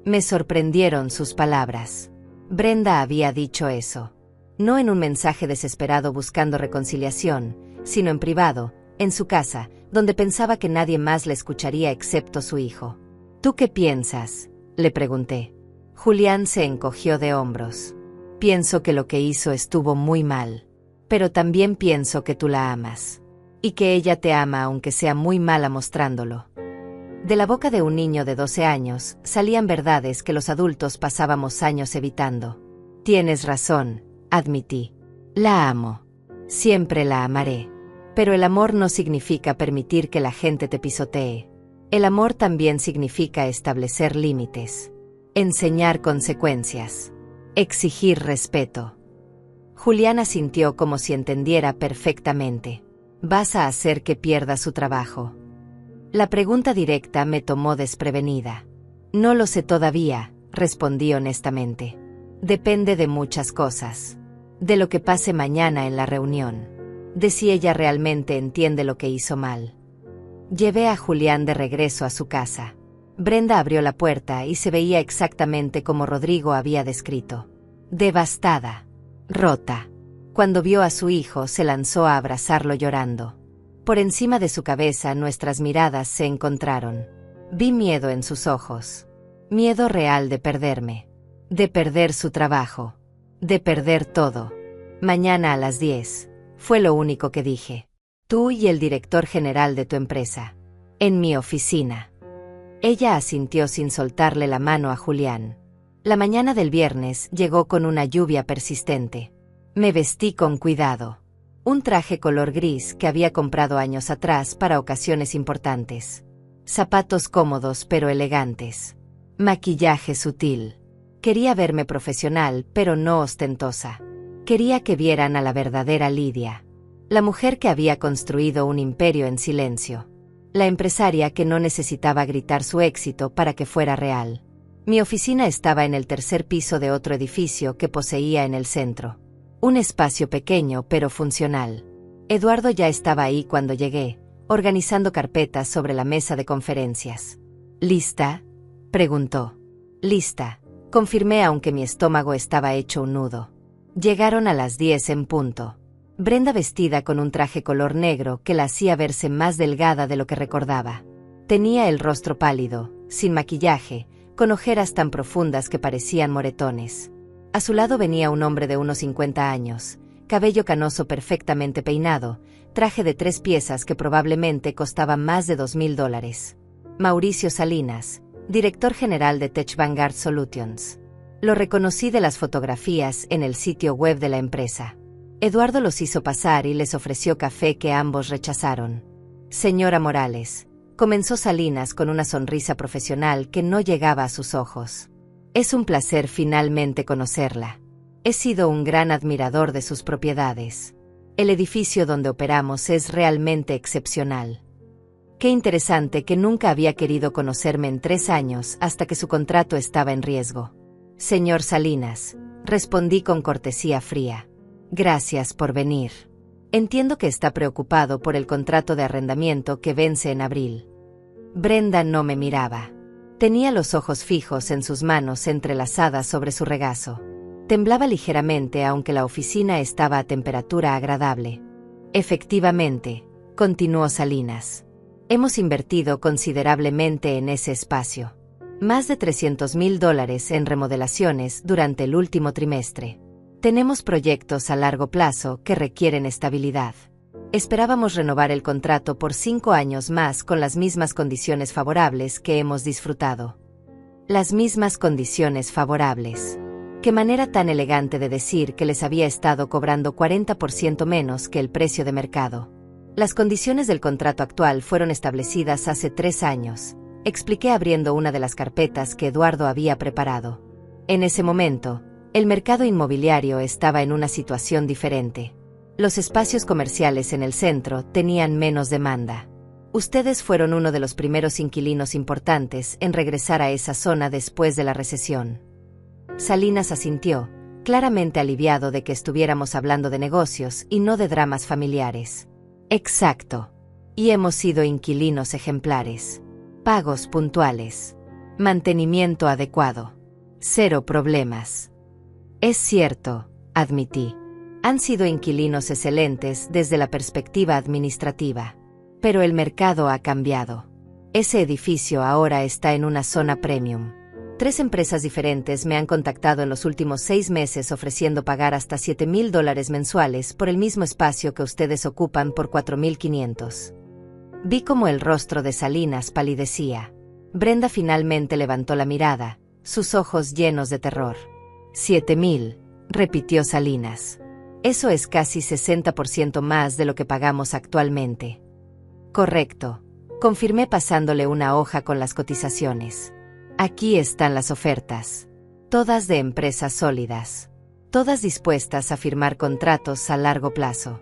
Me sorprendieron sus palabras. Brenda había dicho eso. No en un mensaje desesperado buscando reconciliación, sino en privado, en su casa, donde pensaba que nadie más le escucharía excepto su hijo. ¿Tú qué piensas?, le pregunté. Julián se encogió de hombros. Pienso que lo que hizo estuvo muy mal. Pero también pienso que tú la amas. Y que ella te ama aunque sea muy mala mostrándolo. De la boca de un niño de 12 años salían verdades que los adultos pasábamos años evitando. Tienes razón, admití. La amo. Siempre la amaré. Pero el amor no significa permitir que la gente te pisotee. El amor también significa establecer límites. Enseñar consecuencias. Exigir respeto. Julián asintió como si entendiera perfectamente. Vas a hacer que pierda su trabajo. La pregunta directa me tomó desprevenida. No lo sé todavía, respondí honestamente. Depende de muchas cosas. De lo que pase mañana en la reunión. De si ella realmente entiende lo que hizo mal. Llevé a Julián de regreso a su casa. Brenda abrió la puerta y se veía exactamente como Rodrigo había descrito. Devastada. Rota. Cuando vio a su hijo se lanzó a abrazarlo llorando. Por encima de su cabeza nuestras miradas se encontraron. Vi miedo en sus ojos. Miedo real de perderme. De perder su trabajo. De perder todo. Mañana a las 10. Fue lo único que dije. Tú y el director general de tu empresa. En mi oficina. Ella asintió sin soltarle la mano a Julián. La mañana del viernes llegó con una lluvia persistente. Me vestí con cuidado. Un traje color gris que había comprado años atrás para ocasiones importantes. Zapatos cómodos pero elegantes. Maquillaje sutil. Quería verme profesional pero no ostentosa. Quería que vieran a la verdadera Lidia. La mujer que había construido un imperio en silencio. La empresaria que no necesitaba gritar su éxito para que fuera real. Mi oficina estaba en el tercer piso de otro edificio que poseía en el centro. Un espacio pequeño pero funcional. Eduardo ya estaba ahí cuando llegué, organizando carpetas sobre la mesa de conferencias. ¿Lista?, preguntó. Lista, confirmé aunque mi estómago estaba hecho un nudo. Llegaron a las 10 en punto. Brenda vestida con un traje color negro que la hacía verse más delgada de lo que recordaba. Tenía el rostro pálido, sin maquillaje, con ojeras tan profundas que parecían moretones. A su lado venía un hombre de unos 50 años, cabello canoso perfectamente peinado, traje de 3 piezas que probablemente costaba más de $2,000. Mauricio Salinas, director general de Tech Vanguard Solutions. Lo reconocí de las fotografías en el sitio web de la empresa. Eduardo los hizo pasar y les ofreció café que ambos rechazaron. Señora Morales, comenzó Salinas con una sonrisa profesional que no llegaba a sus ojos. Es un placer finalmente conocerla. He sido un gran admirador de sus propiedades. El edificio donde operamos es realmente excepcional. Qué interesante que nunca había querido conocerme en 3 años hasta que su contrato estaba en riesgo. Señor Salinas, respondí con cortesía fría. Gracias por venir. Entiendo que está preocupado por el contrato de arrendamiento que vence en abril. Brenda no me miraba. Tenía los ojos fijos en sus manos entrelazadas sobre su regazo. Temblaba ligeramente aunque la oficina estaba a temperatura agradable. Efectivamente, continuó Salinas. Hemos invertido considerablemente en ese espacio. Más de $300,000 en remodelaciones durante el último trimestre. Tenemos proyectos a largo plazo que requieren estabilidad. Esperábamos renovar el contrato por 5 años más con las mismas condiciones favorables que hemos disfrutado. Las mismas condiciones favorables. Qué manera tan elegante de decir que les había estado cobrando 40% menos que el precio de mercado. Las condiciones del contrato actual fueron establecidas hace 3 años, expliqué abriendo una de las carpetas que Eduardo había preparado. En ese momento, el mercado inmobiliario estaba en una situación diferente. Los espacios comerciales en el centro tenían menos demanda. Ustedes fueron uno de los primeros inquilinos importantes en regresar a esa zona después de la recesión. Salinas asintió, claramente aliviado de que estuviéramos hablando de negocios y no de dramas familiares. Exacto. Y hemos sido inquilinos ejemplares. Pagos puntuales. Mantenimiento adecuado. 0 problemas. Es cierto, admití. Han sido inquilinos excelentes desde la perspectiva administrativa. Pero el mercado ha cambiado. Ese edificio ahora está en una zona premium. 3 empresas diferentes me han contactado en los últimos 6 meses ofreciendo pagar hasta $7,000 mensuales por el mismo espacio que ustedes ocupan por $4,500. Vi como el rostro de Salinas palidecía. Brenda finalmente levantó la mirada, sus ojos llenos de terror. 7,000, repitió Salinas. Eso es casi 60% más de lo que pagamos actualmente. Correcto, confirmé pasándole una hoja con las cotizaciones. Aquí están las ofertas. Todas de empresas sólidas. Todas dispuestas a firmar contratos a largo plazo.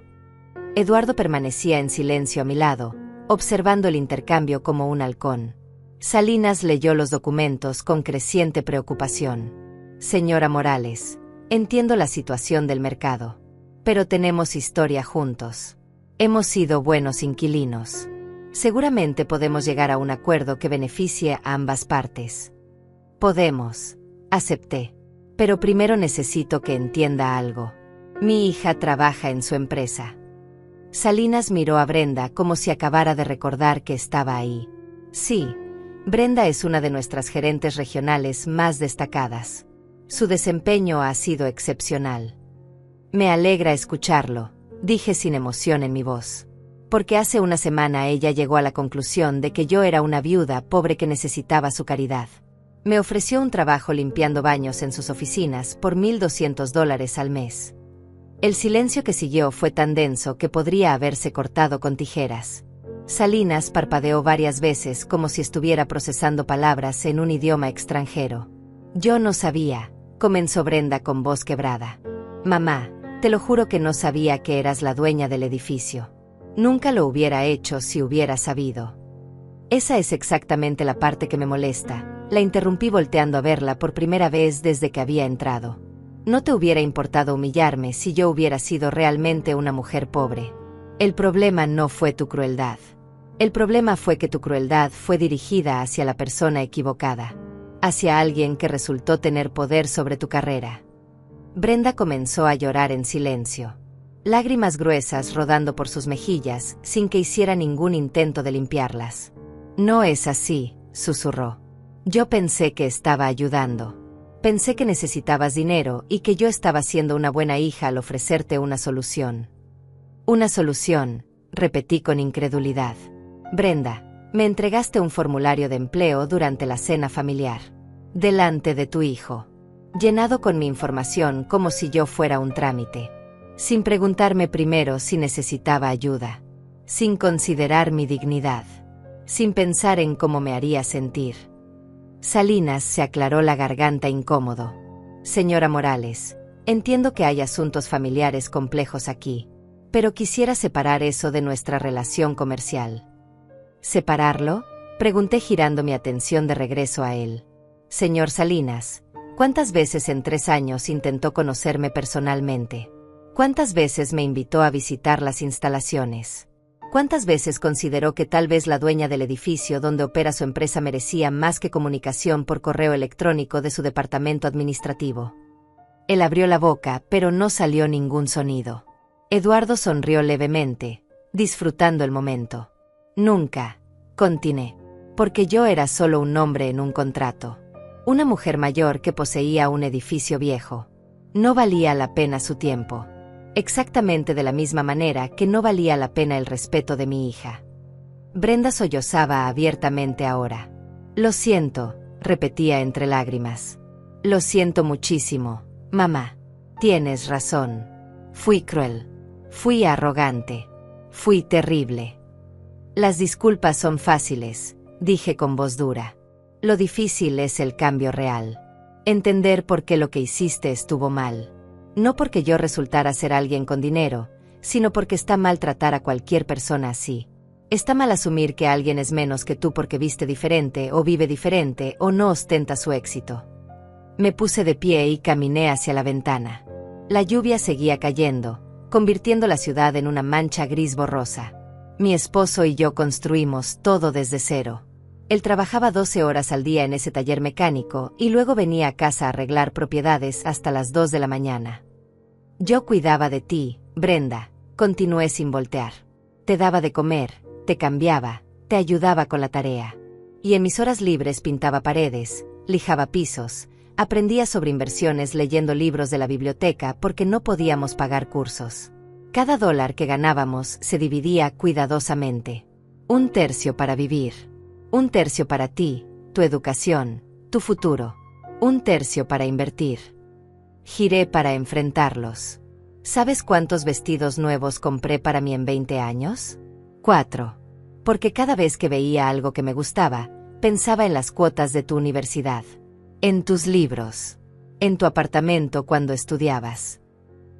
Eduardo permanecía en silencio a mi lado, observando el intercambio como un halcón. Salinas leyó los documentos con creciente preocupación. Señora Morales, entiendo la situación del mercado. Pero tenemos historia juntos. Hemos sido buenos inquilinos. Seguramente podemos llegar a un acuerdo que beneficie a ambas partes. Podemos, acepté. Pero primero necesito que entienda algo. Mi hija trabaja en su empresa. Salinas miró a Brenda como si acabara de recordar que estaba ahí. Sí, Brenda es una de nuestras gerentes regionales más destacadas. Su desempeño ha sido excepcional. Me alegra escucharlo, dije sin emoción en mi voz. Porque hace una semana ella llegó a la conclusión de que yo era una viuda pobre que necesitaba su caridad. Me ofreció un trabajo limpiando baños en sus oficinas por $1,200 al mes. El silencio que siguió fue tan denso que podría haberse cortado con tijeras. Salinas parpadeó varias veces como si estuviera procesando palabras en un idioma extranjero. Yo no sabía, comenzó Brenda con voz quebrada. Mamá, te lo juro que no sabía que eras la dueña del edificio. Nunca lo hubiera hecho si hubiera sabido. Esa es exactamente la parte que me molesta, la interrumpí volteando a verla por primera vez desde que había entrado. No te hubiera importado humillarme si yo hubiera sido realmente una mujer pobre. El problema no fue tu crueldad. El problema fue que tu crueldad fue dirigida hacia la persona equivocada, hacia alguien que resultó tener poder sobre tu carrera. Brenda comenzó a llorar en silencio, lágrimas gruesas rodando por sus mejillas sin que hiciera ningún intento de limpiarlas. No es así, susurró. Yo pensé que estaba ayudando. Pensé que necesitabas dinero y que yo estaba siendo una buena hija al ofrecerte una solución. Una solución, repetí con incredulidad. Brenda, me entregaste un formulario de empleo durante la cena familiar. Delante de tu hijo. Llenado con mi información como si yo fuera un trámite. Sin preguntarme primero si necesitaba ayuda. Sin considerar mi dignidad. Sin pensar en cómo me haría sentir. Salinas se aclaró la garganta incómodo. Señora Morales, entiendo que hay asuntos familiares complejos aquí, pero quisiera separar eso de nuestra relación comercial. ¿Separarlo? Pregunté girando mi atención de regreso a él. Señor Salinas, ¿cuántas veces en 3 años intentó conocerme personalmente? ¿Cuántas veces me invitó a visitar las instalaciones? ¿Cuántas veces consideró que tal vez la dueña del edificio donde opera su empresa merecía más que comunicación por correo electrónico de su departamento administrativo? Él abrió la boca, pero no salió ningún sonido. Eduardo sonrió levemente, disfrutando el momento. Nunca, continué, porque yo era solo un nombre en un contrato. Una mujer mayor que poseía un edificio viejo. No valía la pena su tiempo. Exactamente de la misma manera que no valía la pena el respeto de mi hija. Brenda sollozaba abiertamente ahora. Lo siento, repetía entre lágrimas. Lo siento muchísimo, mamá. Tienes razón. Fui cruel. Fui arrogante. Fui terrible. Las disculpas son fáciles, dije con voz dura. Lo difícil es el cambio real. Entender por qué lo que hiciste estuvo mal. No porque yo resultara ser alguien con dinero, sino porque está mal tratar a cualquier persona así. Está mal asumir que alguien es menos que tú porque viste diferente o vive diferente o no ostenta su éxito. Me puse de pie y caminé hacia la ventana. La lluvia seguía cayendo, convirtiendo la ciudad en una mancha gris borrosa. Mi esposo y yo construimos todo desde cero. Él trabajaba 12 horas al día en ese taller mecánico y luego venía a casa a arreglar propiedades hasta las 2 de la mañana. Yo cuidaba de ti, Brenda, continué sin voltear. Te daba de comer, te cambiaba, te ayudaba con la tarea. Y en mis horas libres pintaba paredes, lijaba pisos, aprendía sobre inversiones leyendo libros de la biblioteca porque no podíamos pagar cursos. Cada dólar que ganábamos se dividía cuidadosamente. 1/3 para vivir. 1/3 para ti, tu educación, tu futuro. 1/3 para invertir. Giré para enfrentarlos. ¿Sabes cuántos vestidos nuevos compré para mí en 20 años? 4. Porque cada vez que veía algo que me gustaba, pensaba en las cuotas de tu universidad. En tus libros. En tu apartamento cuando estudiabas.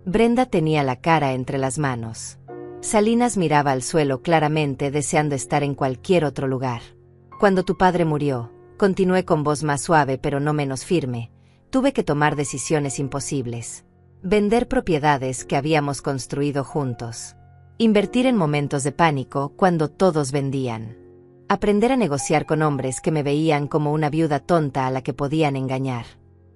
Brenda tenía la cara entre las manos. Salinas miraba al suelo claramente deseando estar en cualquier otro lugar. Cuando tu padre murió, continué con voz más suave pero no menos firme, tuve que tomar decisiones imposibles. Vender propiedades que habíamos construido juntos. Invertir en momentos de pánico cuando todos vendían. Aprender a negociar con hombres que me veían como una viuda tonta a la que podían engañar.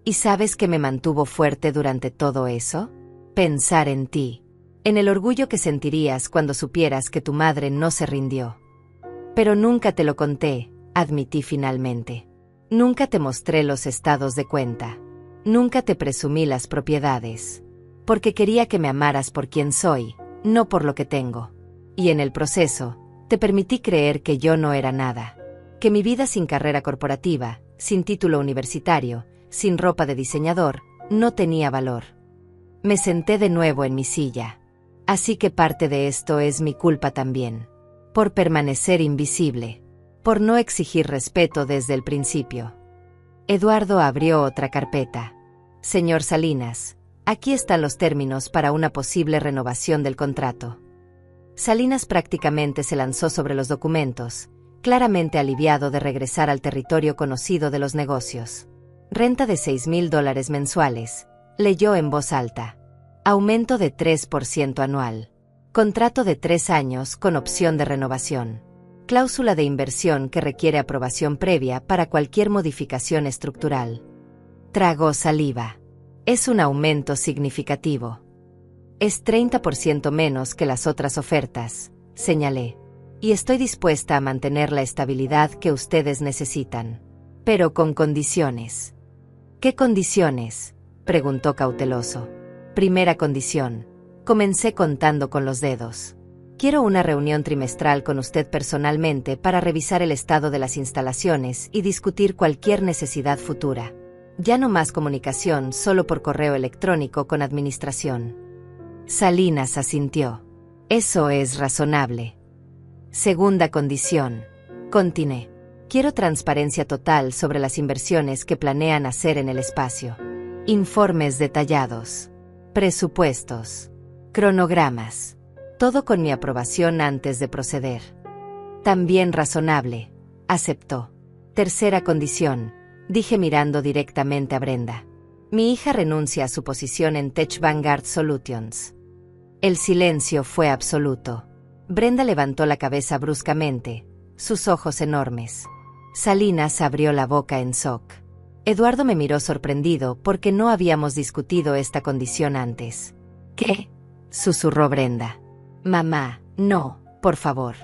¿Y sabes qué me mantuvo fuerte durante todo eso? Pensar en ti. En el orgullo que sentirías cuando supieras que tu madre no se rindió. Pero nunca te lo conté, admití finalmente. Nunca te mostré los estados de cuenta. Nunca te presumí las propiedades. Porque quería que me amaras por quien soy, no por lo que tengo. Y en el proceso, te permití creer que yo no era nada. Que mi vida sin carrera corporativa, sin título universitario, sin ropa de diseñador, no tenía valor. Me senté de nuevo en mi silla. Así que parte de esto es mi culpa también. Por permanecer invisible. Por no exigir respeto desde el principio. Eduardo abrió otra carpeta. Señor Salinas, aquí están los términos para una posible renovación del contrato. Salinas prácticamente se lanzó sobre los documentos, claramente aliviado de regresar al territorio conocido de los negocios. Renta de $6,000 mensuales, leyó en voz alta. Aumento de 3% anual. Contrato de 3 años con opción de renovación. Cláusula de inversión que requiere aprobación previa para cualquier modificación estructural. Tragó saliva. Es un aumento significativo. Es 30% menos que las otras ofertas, señalé. Y estoy dispuesta a mantener la estabilidad que ustedes necesitan. Pero con condiciones. ¿Qué condiciones?, preguntó cauteloso. Primera condición. Comencé contando con los dedos. Quiero una reunión trimestral con usted personalmente para revisar el estado de las instalaciones y discutir cualquier necesidad futura. Ya no más comunicación solo por correo electrónico con administración. Salinas asintió. Eso es razonable. Segunda condición. Continué. Quiero transparencia total sobre las inversiones que planean hacer en el espacio. Informes detallados. Presupuestos. Cronogramas. Todo con mi aprobación antes de proceder. También razonable. Aceptó. Tercera condición. Dije mirando directamente a Brenda. Mi hija renuncia a su posición en Tech Vanguard Solutions. El silencio fue absoluto. Brenda levantó la cabeza bruscamente, sus ojos enormes. Salinas abrió la boca en shock. Eduardo me miró sorprendido porque no habíamos discutido esta condición antes. ¿Qué?, susurró Brenda. Mamá, no, por favor.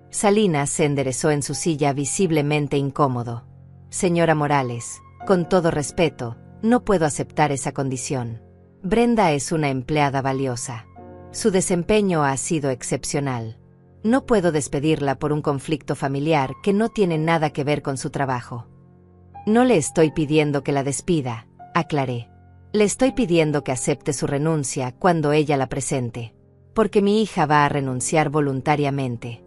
Salinas se enderezó en su silla visiblemente incómodo. Señora Morales, con todo respeto, no puedo aceptar esa condición. Brenda es una empleada valiosa. Su desempeño ha sido excepcional. No puedo despedirla por un conflicto familiar que no tiene nada que ver con su trabajo. No le estoy pidiendo que la despida, aclaré. Le estoy pidiendo que acepte su renuncia cuando ella la presente. Porque mi hija va a renunciar voluntariamente.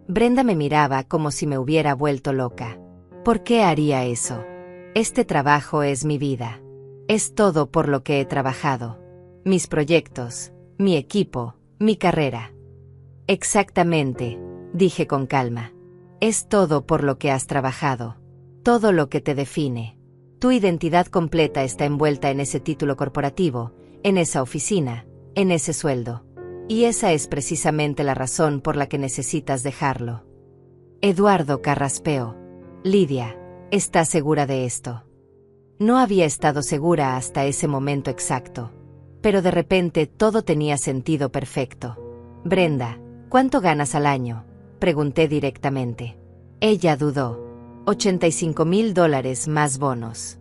Brenda me miraba como si me hubiera vuelto loca. ¿Por qué haría eso? Este trabajo es mi vida. Es todo por lo que he trabajado. Mis proyectos, mi equipo, mi carrera. Exactamente, dije con calma. Es todo por lo que has trabajado. Todo lo que te define. Tu identidad completa está envuelta en ese título corporativo, en esa oficina, en ese sueldo. Y esa es precisamente la razón por la que necesitas dejarlo. Eduardo carraspeó. Lidia, ¿estás segura de esto? No había estado segura hasta ese momento exacto. Pero de repente todo tenía sentido perfecto. Brenda, ¿cuánto ganas al año?, pregunté directamente. Ella dudó. $85,000 más bonos.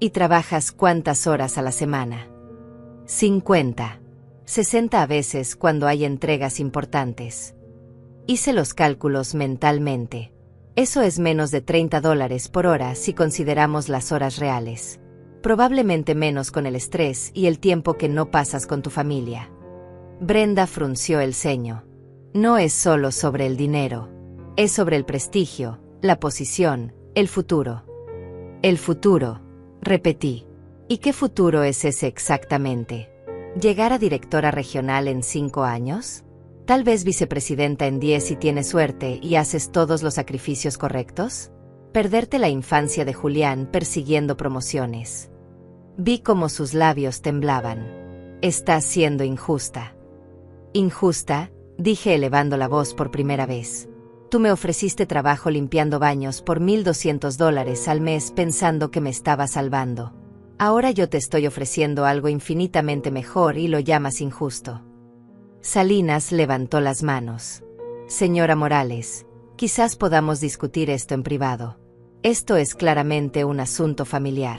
¿Y trabajas cuántas horas a la semana? 50. 60 a veces cuando hay entregas importantes. Hice los cálculos mentalmente. Eso es menos de $30 por hora si consideramos las horas reales. Probablemente menos con el estrés y el tiempo que no pasas con tu familia. Brenda frunció el ceño. No es solo sobre el dinero. Es sobre el prestigio, la posición, el futuro. El futuro, repetí. ¿Y qué futuro es ese exactamente? ¿Llegar a directora regional en 5 años? ¿Tal vez vicepresidenta en 10 si tienes suerte y haces todos los sacrificios correctos? ¿Perderte la infancia de Julián persiguiendo promociones? Vi cómo sus labios temblaban. Estás siendo injusta. ¿Injusta?, dije elevando la voz por primera vez. Tú me ofreciste trabajo limpiando baños por $1,200 al mes pensando que me estaba salvando. Ahora yo te estoy ofreciendo algo infinitamente mejor y lo llamas injusto. Salinas levantó las manos. Señora Morales, quizás podamos discutir esto en privado. Esto es claramente un asunto familiar.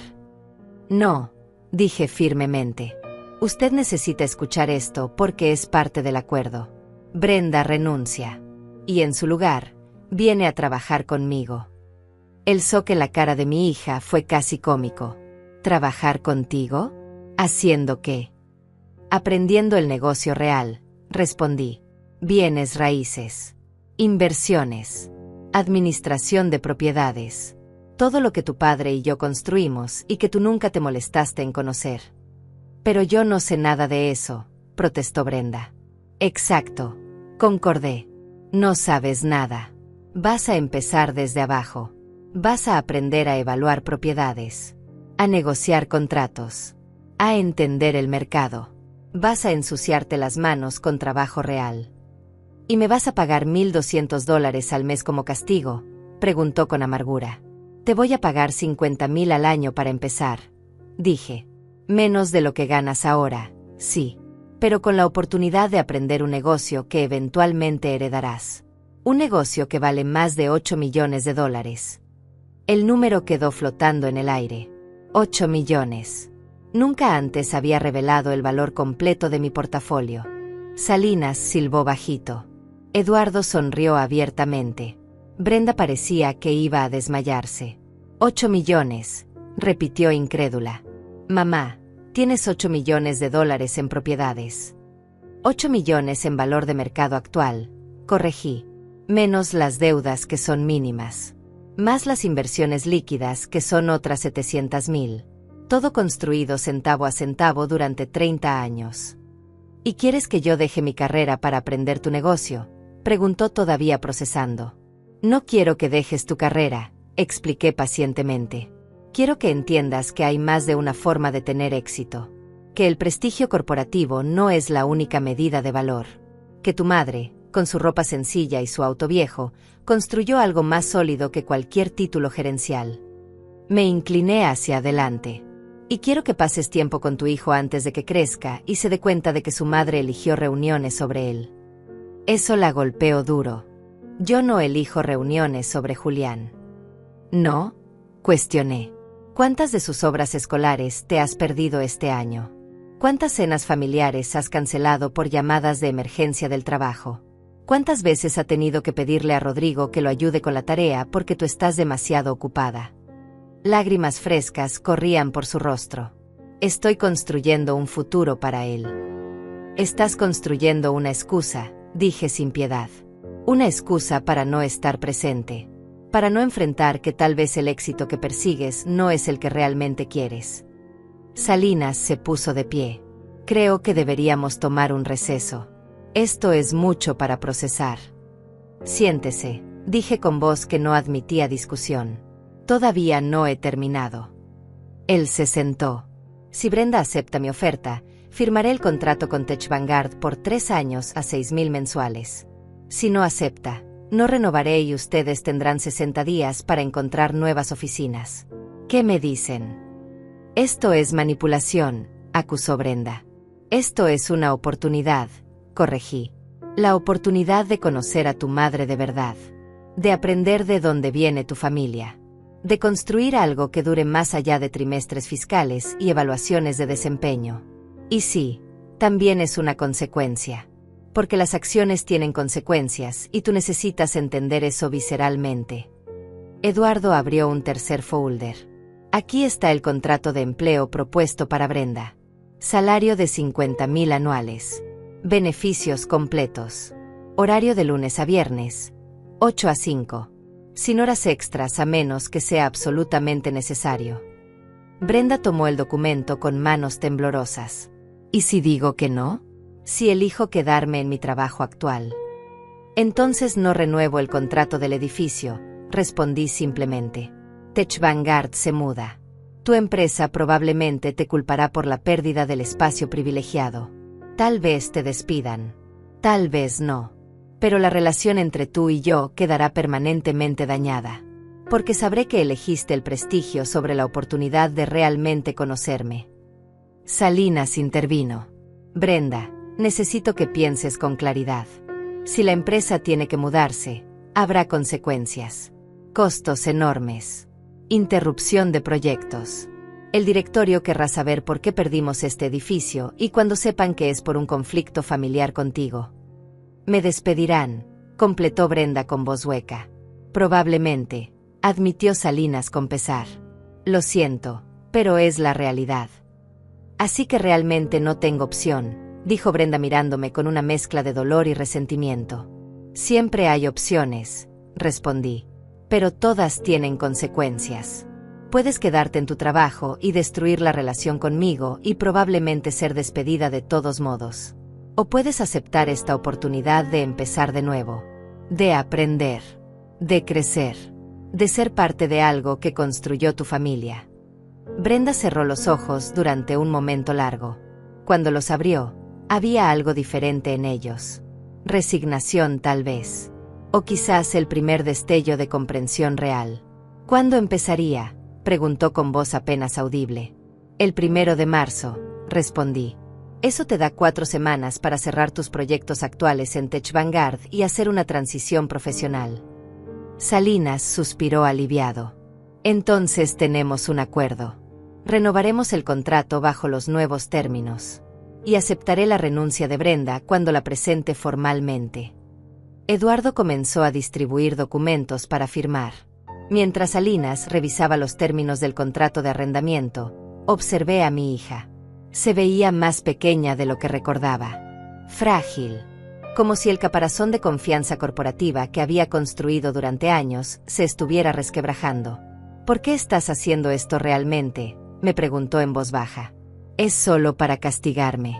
No, dije firmemente. Usted necesita escuchar esto porque es parte del acuerdo. Brenda renuncia. Y en su lugar, viene a trabajar conmigo. El shock en la cara de mi hija fue casi cómico. ¿Trabajar contigo? ¿Haciendo qué? Aprendiendo el negocio real, respondí. Bienes raíces. Inversiones. Administración de propiedades. Todo lo que tu padre y yo construimos y que tú nunca te molestaste en conocer. Pero yo no sé nada de eso, protestó Brenda. Exacto, concordé. No sabes nada. Vas a empezar desde abajo. Vas a aprender a evaluar propiedades, a negociar contratos, a entender el mercado. Vas a ensuciarte las manos con trabajo real. ¿Y me vas a pagar $1,200 al mes como castigo?, preguntó con amargura. Te voy a pagar $50,000 al año para empezar, dije. Menos de lo que ganas ahora, sí, pero con la oportunidad de aprender un negocio que eventualmente heredarás. Un negocio que vale más de $8 millones. El número quedó flotando en el aire. 8 millones. Nunca antes había revelado el valor completo de mi portafolio. Salinas silbó bajito. Eduardo sonrió abiertamente. Brenda parecía que iba a desmayarse. 8 millones, repitió incrédula. Mamá, tienes $8 millones en propiedades. 8 millones en valor de mercado actual, corregí. Menos las deudas que son mínimas. Más las inversiones líquidas que son otras 700,000. Todo construido centavo a centavo durante 30 años. ¿Y quieres que yo deje mi carrera para aprender tu negocio?, preguntó todavía procesando. No quiero que dejes tu carrera, expliqué pacientemente. Quiero que entiendas que hay más de una forma de tener éxito. Que el prestigio corporativo no es la única medida de valor. Que tu madre, con su ropa sencilla y su auto viejo, construyó algo más sólido que cualquier título gerencial. Me incliné hacia adelante. Y quiero que pases tiempo con tu hijo antes de que crezca y se dé cuenta de que su madre eligió reuniones sobre él. Eso la golpeó duro. Yo no elijo reuniones sobre Julián. ¿No?, cuestioné. ¿Cuántas de sus obras escolares te has perdido este año? ¿Cuántas cenas familiares has cancelado por llamadas de emergencia del trabajo? ¿Cuántas veces ha tenido que pedirle a Rodrigo que lo ayude con la tarea porque tú estás demasiado ocupada? Lágrimas frescas corrían por su rostro. Estoy construyendo un futuro para él. Estás construyendo una excusa, dije sin piedad. Una excusa para no estar presente. Para no enfrentar que tal vez el éxito que persigues no es el que realmente quieres. Salinas se puso de pie. Creo que deberíamos tomar un receso. Esto es mucho para procesar. Siéntese, dije con voz que no admitía discusión. Todavía no he terminado. Él se sentó. Si Brenda acepta mi oferta, firmaré el contrato con Tech Vanguard por 3 años a 6,000 mensuales. Si no acepta, no renovaré y ustedes tendrán 60 días para encontrar nuevas oficinas. ¿Qué me dicen? Esto es manipulación, acusó Brenda. Esto es una oportunidad, corregí. La oportunidad de conocer a tu madre de verdad. De aprender de dónde viene tu familia. De construir algo que dure más allá de trimestres fiscales y evaluaciones de desempeño. Y sí, también es una consecuencia. Porque las acciones tienen consecuencias y tú necesitas entender eso visceralmente. Eduardo abrió un tercer folder. Aquí está el contrato de empleo propuesto para Brenda. Salario de 50,000 anuales. Beneficios completos. Horario de lunes a viernes. 8 a 5. Sin horas extras a menos que sea absolutamente necesario. Brenda tomó el documento con manos temblorosas. ¿Y si digo que no? Si elijo quedarme en mi trabajo actual. Entonces no renuevo el contrato del edificio, respondí simplemente. Tech Vanguard se muda. Tu empresa probablemente te culpará por la pérdida del espacio privilegiado. Tal vez te despidan. Tal vez no. Pero la relación entre tú y yo quedará permanentemente dañada. Porque sabré que elegiste el prestigio sobre la oportunidad de realmente conocerme. Salinas intervino. Brenda, necesito que pienses con claridad. Si la empresa tiene que mudarse, habrá consecuencias. Costos enormes. Interrupción de proyectos. El directorio querrá saber por qué perdimos este edificio y cuando sepan que es por un conflicto familiar contigo. Me despedirán, completó Brenda con voz hueca. Probablemente, admitió Salinas con pesar. Lo siento, pero es la realidad. Así que realmente no tengo opción, dijo Brenda mirándome con una mezcla de dolor y resentimiento. Siempre hay opciones, respondí. Pero todas tienen consecuencias. Puedes quedarte en tu trabajo y destruir la relación conmigo y probablemente ser despedida de todos modos. O puedes aceptar esta oportunidad de empezar de nuevo, de aprender, de crecer, de ser parte de algo que construyó tu familia. Brenda cerró los ojos durante un momento largo. Cuando los abrió, había algo diferente en ellos. Resignación tal vez. O quizás el primer destello de comprensión real. ¿Cuándo empezaría?, preguntó con voz apenas audible. El 1 de marzo, respondí. Eso te da 4 semanas para cerrar tus proyectos actuales en Tech Vanguard y hacer una transición profesional. Salinas suspiró aliviado. Entonces tenemos un acuerdo. Renovaremos el contrato bajo los nuevos términos. Y aceptaré la renuncia de Brenda cuando la presente formalmente. Eduardo comenzó a distribuir documentos para firmar. Mientras Salinas revisaba los términos del contrato de arrendamiento, observé a mi hija. Se veía más pequeña de lo que recordaba. Frágil. Como si el caparazón de confianza corporativa que había construido durante años se estuviera resquebrajando. ¿Por qué estás haciendo esto realmente?, me preguntó en voz baja. Es solo para castigarme.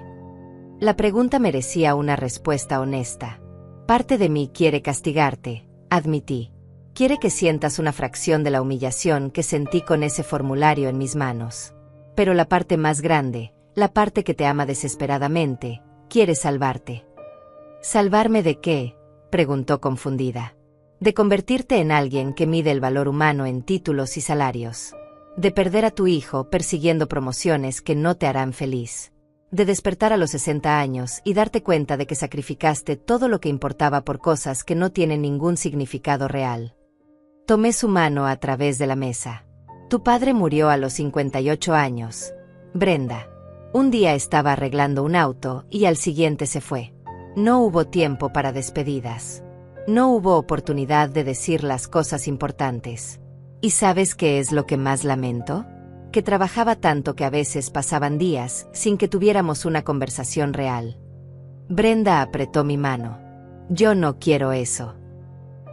La pregunta merecía una respuesta honesta. Parte de mí quiere castigarte, admití. Quiere que sientas una fracción de la humillación que sentí con ese formulario en mis manos. Pero la parte más grande, la parte que te ama desesperadamente, quiere salvarte. ¿Salvarme de qué?, preguntó confundida. De convertirte en alguien que mide el valor humano en títulos y salarios. De perder a tu hijo persiguiendo promociones que no te harán feliz. De despertar a los 60 años y darte cuenta de que sacrificaste todo lo que importaba por cosas que no tienen ningún significado real. Tomé su mano a través de la mesa. Tu padre murió a los 58 años. Brenda. Un día estaba arreglando un auto y al siguiente se fue. No hubo tiempo para despedidas. No hubo oportunidad de decir las cosas importantes. ¿Y sabes qué es lo que más lamento? Que trabajaba tanto que a veces pasaban días sin que tuviéramos una conversación real. Brenda apretó mi mano. Yo no quiero eso.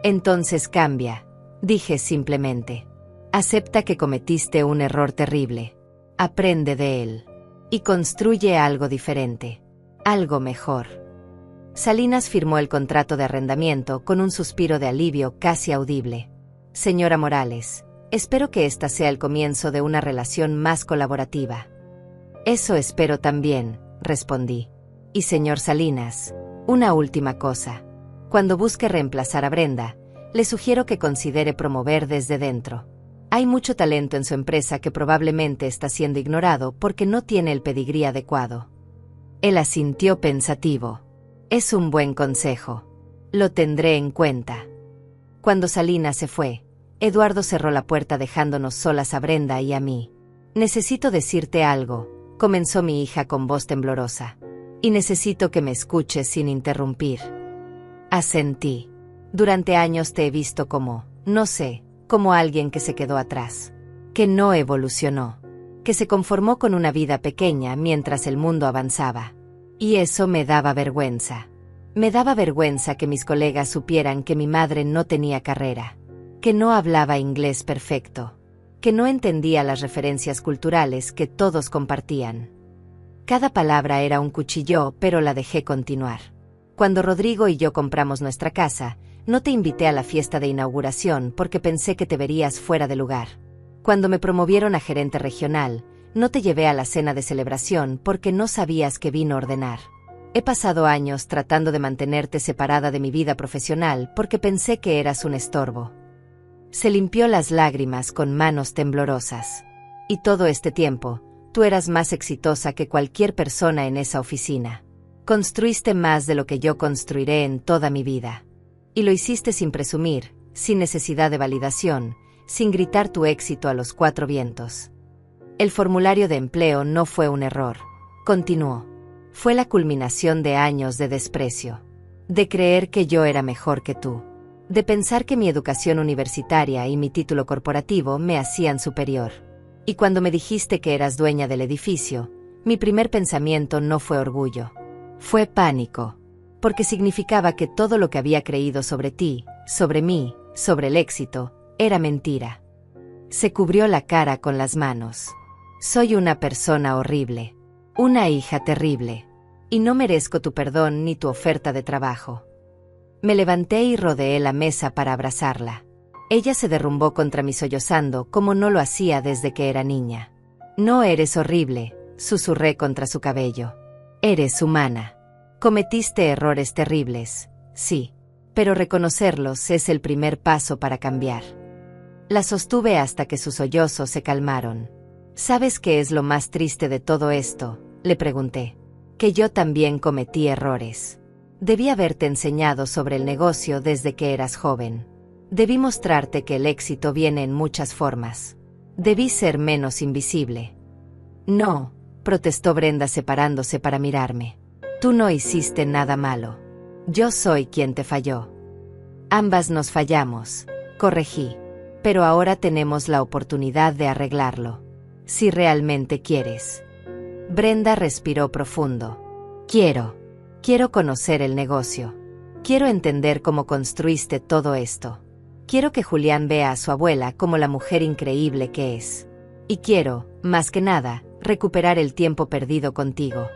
Entonces cambia, dije simplemente. Acepta que cometiste un error terrible. Aprende de él. Y construye algo diferente. Algo mejor. Salinas firmó el contrato de arrendamiento con un suspiro de alivio casi audible. Señora Morales, espero que esta sea el comienzo de una relación más colaborativa. Eso espero también, respondí. Y señor Salinas, una última cosa. Cuando busque reemplazar a Brenda, le sugiero que considere promover desde dentro. Hay mucho talento en su empresa que probablemente está siendo ignorado porque no tiene el pedigrí adecuado. Él asintió pensativo. Es un buen consejo. Lo tendré en cuenta. Cuando Salinas se fue, Eduardo cerró la puerta dejándonos solas a Brenda y a mí. Necesito decirte algo, comenzó mi hija con voz temblorosa. Y necesito que me escuches sin interrumpir. Asentí. Durante años te he visto como, no sé, como alguien que se quedó atrás. Que no evolucionó. Que se conformó con una vida pequeña mientras el mundo avanzaba. Y eso me daba vergüenza. Me daba vergüenza que mis colegas supieran que mi madre no tenía carrera. Que no hablaba inglés perfecto. Que no entendía las referencias culturales que todos compartían. Cada palabra era un cuchillo, pero la dejé continuar. Cuando Rodrigo y yo compramos nuestra casa, no te invité a la fiesta de inauguración porque pensé que te verías fuera de lugar. Cuando me promovieron a gerente regional, no te llevé a la cena de celebración porque no sabías que vino a ordenar. He pasado años tratando de mantenerte separada de mi vida profesional porque pensé que eras un estorbo. Se limpió las lágrimas con manos temblorosas. Y todo este tiempo, tú eras más exitosa que cualquier persona en esa oficina. Construiste más de lo que yo construiré en toda mi vida. Y lo hiciste sin presumir, sin necesidad de validación, sin gritar tu éxito a los 4 vientos. El formulario de empleo no fue un error, continuó. Fue la culminación de años de desprecio. De creer que yo era mejor que tú. De pensar que mi educación universitaria y mi título corporativo me hacían superior. Y cuando me dijiste que eras dueña del edificio, Mi primer pensamiento no fue orgullo. Fue pánico. Porque significaba que todo lo que había creído sobre ti, sobre mí, sobre el éxito, era mentira. Se cubrió la cara con las manos. Soy una persona horrible. Una hija terrible. Y no merezco tu perdón ni tu oferta de trabajo. Me levanté y rodeé la mesa para abrazarla. Ella se derrumbó contra mí sollozando como no lo hacía desde que era niña. No eres horrible, susurré contra su cabello. Eres humana. Cometiste errores terribles, sí, pero reconocerlos es el primer paso para cambiar. La sostuve hasta que sus sollozos se calmaron. ¿Sabes qué es lo más triste de todo esto?, le pregunté. Que yo también cometí errores. Debí haberte enseñado sobre el negocio desde que eras joven. Debí mostrarte que el éxito viene en muchas formas. Debí ser menos invisible. No, protestó Brenda separándose para mirarme. Tú no hiciste nada malo. Yo soy quien te falló. Ambas nos fallamos, corregí. Pero ahora tenemos la oportunidad de arreglarlo. Si realmente quieres. Brenda respiró profundo. Quiero conocer el negocio. Quiero entender cómo construiste todo esto. Quiero que Julián vea a su abuela como la mujer increíble que es. Y quiero, más que nada, recuperar el tiempo perdido contigo.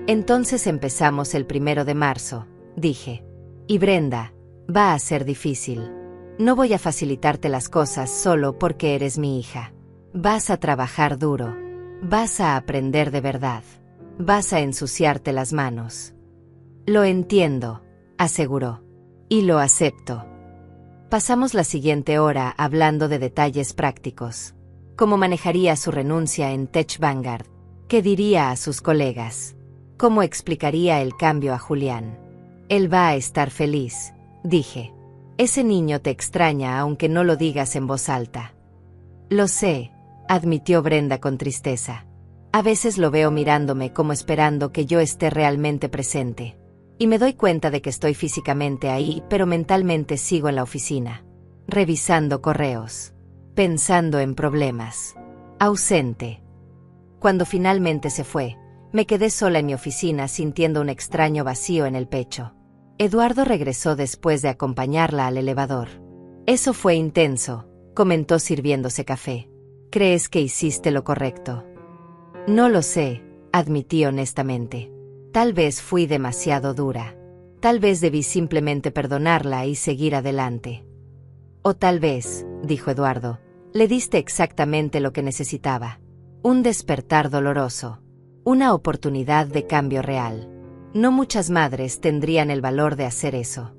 Entonces empezamos el 1 de marzo, dije. Y Brenda, va a ser difícil. No voy a facilitarte las cosas solo porque eres mi hija. Vas a trabajar duro. Vas a aprender de verdad. Vas a ensuciarte las manos. Lo entiendo, aseguró. Y lo acepto. Pasamos la siguiente hora hablando de detalles prácticos. Cómo manejaría su renuncia en Tech Vanguard. ¿Qué diría a sus colegas? ¿Cómo explicaría el cambio a Julián? Él va a estar feliz, dije. Ese niño te extraña aunque no lo digas en voz alta. Lo sé, admitió Brenda con tristeza. A veces lo veo mirándome como esperando que yo esté realmente presente. Y me doy cuenta de que estoy físicamente ahí, pero mentalmente sigo en la oficina. Revisando correos. Pensando en problemas. Ausente. Cuando finalmente se fue, me quedé sola en mi oficina sintiendo un extraño vacío en el pecho. Eduardo regresó después de acompañarla al elevador. Eso fue intenso, comentó sirviéndose café. ¿Crees que hiciste lo correcto? No lo sé, admití honestamente. Tal vez fui demasiado dura. Tal vez debí simplemente perdonarla y seguir adelante. O tal vez, dijo Eduardo, le diste exactamente lo que necesitaba. Un despertar doloroso. Una oportunidad de cambio real. No muchas madres tendrían el valor de hacer eso.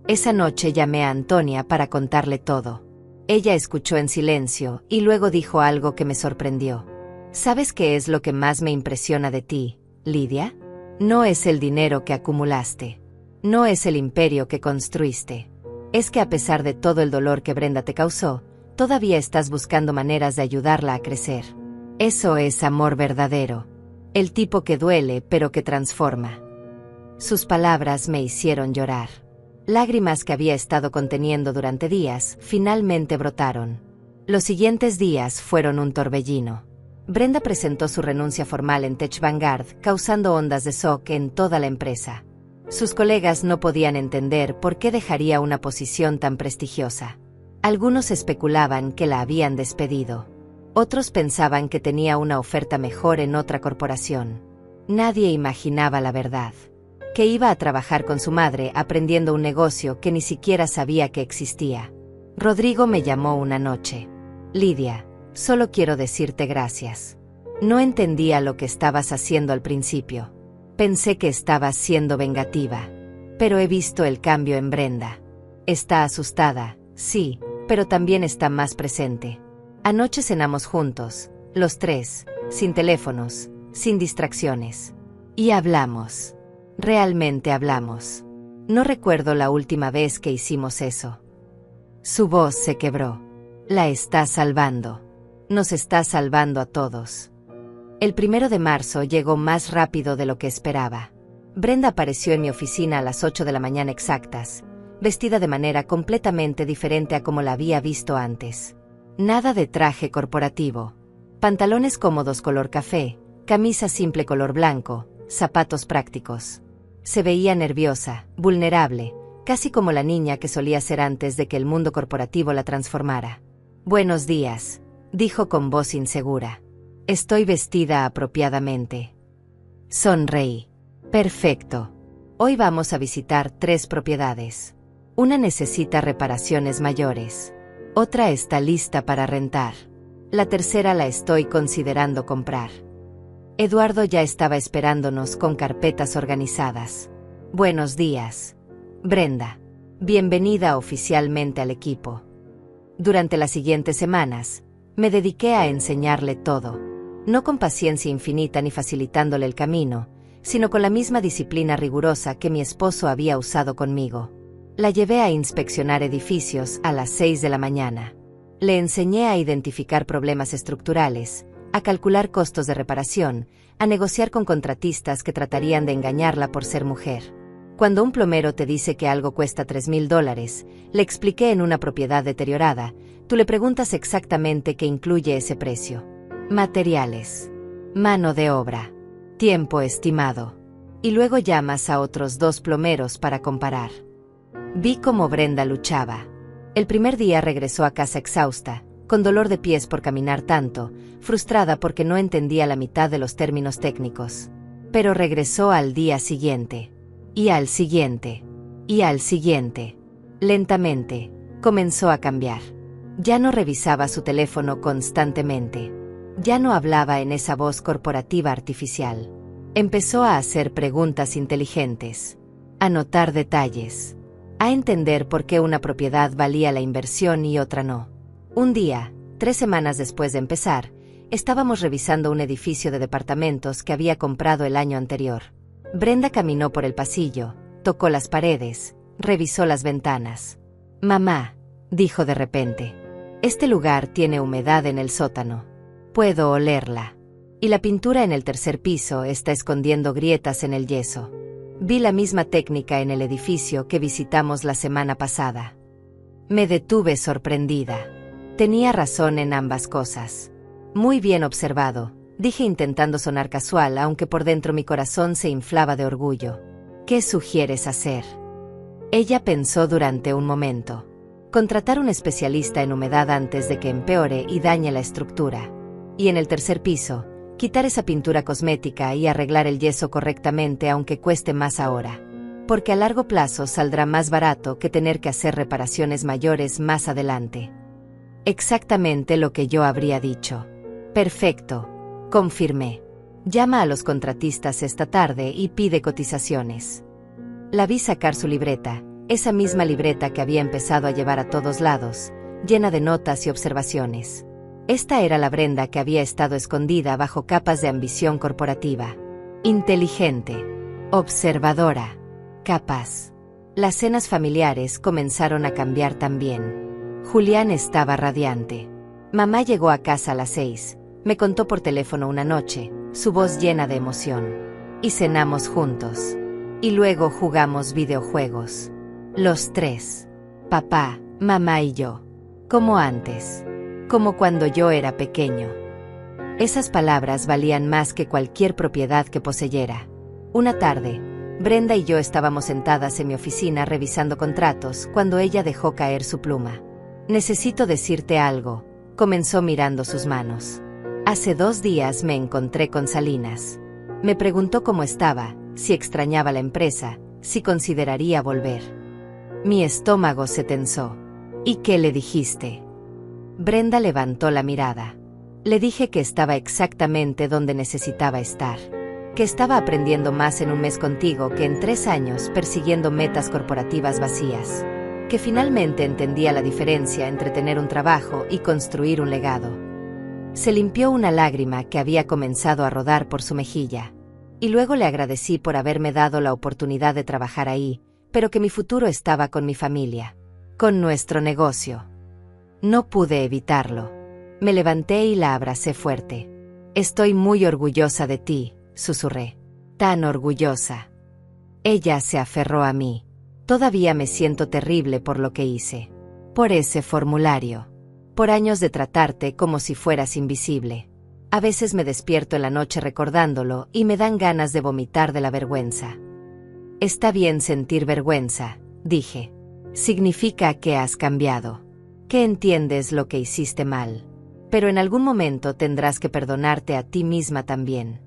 Esa noche llamé a Antonia para contarle todo. Ella escuchó en silencio y luego dijo algo que me sorprendió. ¿Sabes qué es lo que más me impresiona de ti, Lidia? No es el dinero que acumulaste. No es el imperio que construiste. Es que a pesar de todo el dolor que Brenda te causó, todavía estás buscando maneras de ayudarla a crecer. Eso es amor verdadero. El tipo que duele pero que transforma. Sus palabras me hicieron llorar. Lágrimas que había estado conteniendo durante días, finalmente brotaron. Los siguientes días fueron un torbellino. Brenda presentó su renuncia formal en Tech Vanguard, causando ondas de shock en toda la empresa. Sus colegas no podían entender por qué dejaría una posición tan prestigiosa. Algunos especulaban que la habían despedido. Otros pensaban que tenía una oferta mejor en otra corporación. Nadie imaginaba la verdad. Que iba a trabajar con su madre aprendiendo un negocio que ni siquiera sabía que existía. Rodrigo me llamó una noche. Lidia, solo quiero decirte gracias. No entendía lo que estabas haciendo al principio. Pensé que estabas siendo vengativa. Pero he visto el cambio en Brenda. Está asustada, sí, pero también está más presente. Anoche cenamos juntos, los tres, sin teléfonos, sin distracciones. Y hablamos. Realmente hablamos. No recuerdo la última vez que hicimos eso. Su voz se quebró. La está salvando. Nos está salvando a todos. El 1 de marzo llegó más rápido de lo que esperaba. Brenda apareció en mi oficina a las 8 de la mañana exactas, vestida de manera completamente diferente a como la había visto antes. Nada de traje corporativo. Pantalones cómodos color café, Camisa simple color blanco, zapatos prácticos. Se veía nerviosa, vulnerable, casi como la niña que solía ser antes de que el mundo corporativo la transformara. «Buenos días», dijo con voz insegura. «Estoy vestida apropiadamente». Sonreí. «Perfecto. Hoy vamos a visitar 3 propiedades. Una necesita reparaciones mayores. Otra está lista para rentar. La tercera la estoy considerando comprar». Eduardo ya estaba esperándonos con carpetas organizadas. «Buenos días, Brenda. Bienvenida oficialmente al equipo». Durante las siguientes semanas, me dediqué a enseñarle todo, no con paciencia infinita ni facilitándole el camino, sino con la misma disciplina rigurosa que mi esposo había usado conmigo. La llevé a inspeccionar edificios a las 6 de la mañana. Le enseñé a identificar problemas estructurales, a calcular costos de reparación, a negociar con contratistas que tratarían de engañarla por ser mujer. Cuando un plomero te dice que algo cuesta $3,000, le expliqué en una propiedad deteriorada, tú le preguntas exactamente qué incluye ese precio. Materiales, mano de obra, tiempo estimado. Y luego llamas a otros 2 plomeros para comparar. Vi cómo Brenda luchaba. El primer día regresó a casa exhausta, con dolor de pies por caminar tanto, frustrada porque no entendía la mitad de los términos técnicos. Pero regresó al día siguiente. Y al siguiente. Y al siguiente. Lentamente, comenzó a cambiar. Ya no revisaba su teléfono constantemente. Ya no hablaba en esa voz corporativa artificial. Empezó a hacer preguntas inteligentes. A notar detalles. A entender por qué una propiedad valía la inversión y otra no. Un día, 3 semanas después de empezar, estábamos revisando un edificio de departamentos que había comprado el año anterior. Brenda caminó por el pasillo, tocó las paredes, revisó las ventanas. «Mamá», dijo de repente, «este lugar tiene humedad en el sótano. Puedo olerla. Y la pintura en el tercer piso está escondiendo grietas en el yeso». Vi la misma técnica en el edificio que visitamos la semana pasada. Me detuve sorprendida. Tenía razón en ambas cosas. «Muy bien observado», dije intentando sonar casual, aunque por dentro mi corazón se inflaba de orgullo. «¿Qué sugieres hacer?». Ella pensó durante un momento. «Contratar un especialista en humedad antes de que empeore y dañe la estructura. Y en el tercer piso, quitar esa pintura cosmética y arreglar el yeso correctamente aunque cueste más ahora. Porque a largo plazo saldrá más barato que tener que hacer reparaciones mayores más adelante». Exactamente lo que yo habría dicho. «Perfecto», confirmé. «Llama a los contratistas esta tarde y pide cotizaciones». La vi sacar su libreta, esa misma libreta que había empezado a llevar a todos lados, llena de notas y observaciones. Esta era la Brenda que había estado escondida bajo capas de ambición corporativa. Inteligente, observadora, capaz. Las cenas familiares comenzaron a cambiar también. Julián estaba radiante. Mamá llegó a casa a las 6, me contó por teléfono una noche, su voz llena de emoción. Y cenamos juntos. Y luego jugamos videojuegos. Los 3. Papá, mamá y yo. Como antes. Como cuando yo era pequeño. Esas palabras valían más que cualquier propiedad que poseyera. Una tarde, Brenda y yo estábamos sentadas en mi oficina revisando contratos cuando ella dejó caer su pluma. «Necesito decirte algo», comenzó mirando sus manos. «Hace 2 días me encontré con Salinas. Me preguntó cómo estaba, si extrañaba la empresa, si consideraría volver». Mi estómago se tensó. «¿Y qué le dijiste?». Brenda levantó la mirada. Le dije que estaba exactamente donde necesitaba estar. Que estaba aprendiendo más en un mes contigo que en 3 años persiguiendo metas corporativas vacías. Que finalmente entendía la diferencia entre tener un trabajo y construir un legado. Se limpió una lágrima que había comenzado a rodar por su mejilla. Y luego le agradecí por haberme dado la oportunidad de trabajar ahí, pero que mi futuro estaba con mi familia. Con nuestro negocio. No pude evitarlo. Me levanté y la abracé fuerte. «Estoy muy orgullosa de ti», susurré. «Tan orgullosa». Ella se aferró a mí. «Todavía me siento terrible por lo que hice. Por ese formulario. Por años de tratarte como si fueras invisible. A veces me despierto en la noche recordándolo y me dan ganas de vomitar de la vergüenza. Está bien sentir vergüenza, dije. Significa que has cambiado, que entiendes lo que hiciste mal. Pero en algún momento tendrás que perdonarte a ti misma también.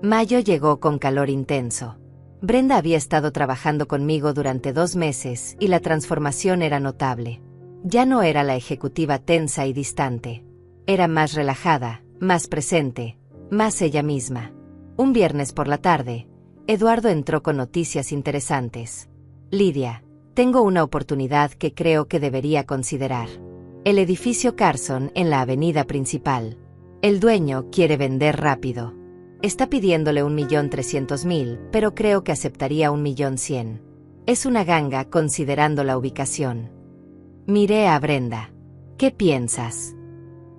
Mayo llegó con calor intenso. Brenda había estado trabajando conmigo durante 2 meses y la transformación era notable. Ya no era la ejecutiva tensa y distante. Era más relajada, más presente, más ella misma. Un viernes por la tarde, Eduardo entró con noticias interesantes. Lidia, tengo una oportunidad que creo que debería considerar. El edificio Carson en la avenida principal. El dueño quiere vender rápido. Está pidiéndole 1.300.000, pero creo que aceptaría 1.100.000. Es una ganga considerando la ubicación. Miré a Brenda. ¿Qué piensas?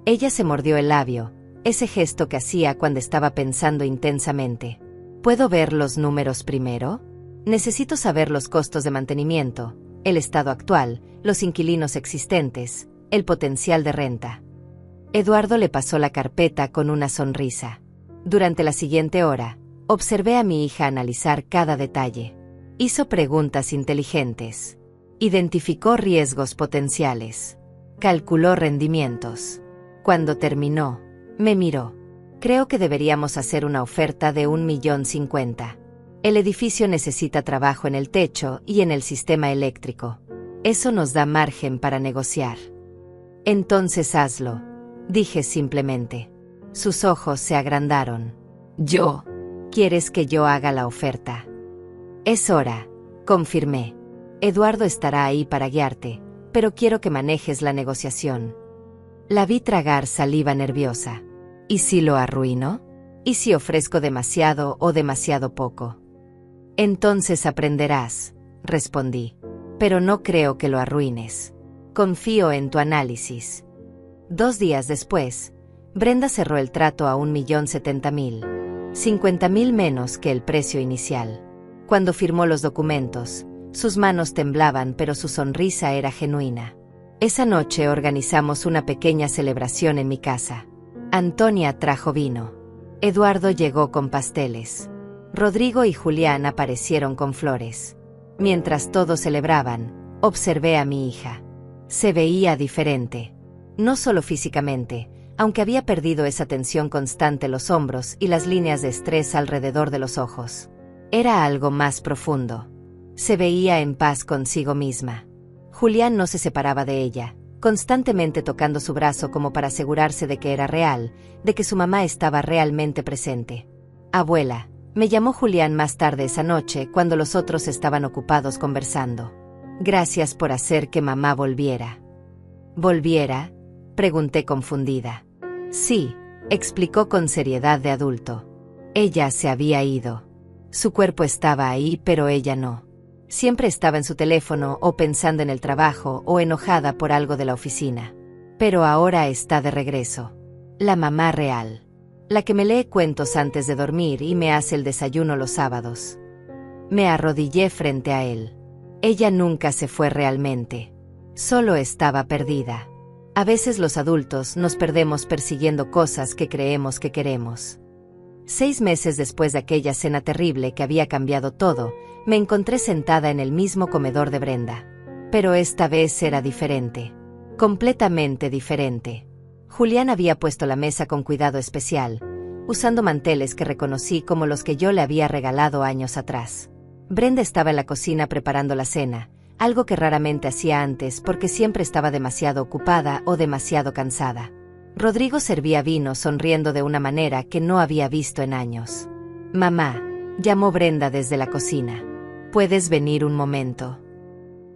Ella se mordió el labio, ese gesto que hacía cuando estaba pensando intensamente. ¿Puedo ver los números primero? Necesito saber los costos de mantenimiento, el estado actual, los inquilinos existentes, el potencial de renta. Eduardo le pasó la carpeta con una sonrisa. Durante la siguiente hora, observé a mi hija analizar cada detalle. Hizo preguntas inteligentes. Identificó riesgos potenciales. Calculó rendimientos. Cuando terminó, me miró. Creo que deberíamos hacer una oferta de 1.050.000. El edificio necesita trabajo en el techo y en el sistema eléctrico. Eso nos da margen para negociar. Entonces hazlo, dije simplemente. Sus ojos se agrandaron. ¿Yo? ¿Quieres que yo haga la oferta? Es hora, confirmé. Eduardo estará ahí para guiarte, pero quiero que manejes la negociación. La vi tragar saliva nerviosa. ¿Y si lo arruino? ¿Y si ofrezco demasiado o demasiado poco? Entonces aprenderás, respondí. Pero no creo que lo arruines. Confío en tu análisis. 2 días después, Brenda cerró el trato a 1.070.000. 50.000 menos que el precio inicial. Cuando firmó los documentos, sus manos temblaban, pero su sonrisa era genuina. Esa noche organizamos una pequeña celebración en mi casa. Antonia trajo vino. Eduardo llegó con pasteles. Rodrigo y Julián aparecieron con flores. Mientras todos celebraban, observé a mi hija. Se veía diferente. No solo físicamente, aunque había perdido esa tensión constante en los hombros y las líneas de estrés alrededor de los ojos. Era algo más profundo. Se veía en paz consigo misma. Julián no se separaba de ella, constantemente tocando su brazo como para asegurarse de que era real, de que su mamá estaba realmente presente. Abuela, me llamó Julián más tarde esa noche cuando los otros estaban ocupados conversando. Gracias por hacer que mamá volviera. ¿Volviera? Pregunté confundida. Sí, explicó con seriedad de adulto. Ella se había ido. Su cuerpo estaba ahí, pero ella no. Siempre estaba en su teléfono o pensando en el trabajo o enojada por algo de la oficina. Pero ahora está de regreso. La mamá real. La que me lee cuentos antes de dormir y me hace el desayuno los sábados. Me arrodillé frente a él. Ella nunca se fue realmente. Solo estaba perdida. A veces los adultos nos perdemos persiguiendo cosas que creemos que queremos. 6 meses después de aquella cena terrible que había cambiado todo, me encontré sentada en el mismo comedor de Brenda. Pero esta vez era diferente. Completamente diferente. Julián había puesto la mesa con cuidado especial, usando manteles que reconocí como los que yo le había regalado años atrás. Brenda estaba en la cocina preparando la cena, algo que raramente hacía antes porque siempre estaba demasiado ocupada o demasiado cansada. Rodrigo servía vino sonriendo de una manera que no había visto en años. «Mamá», llamó Brenda desde la cocina. «¿Puedes venir un momento?»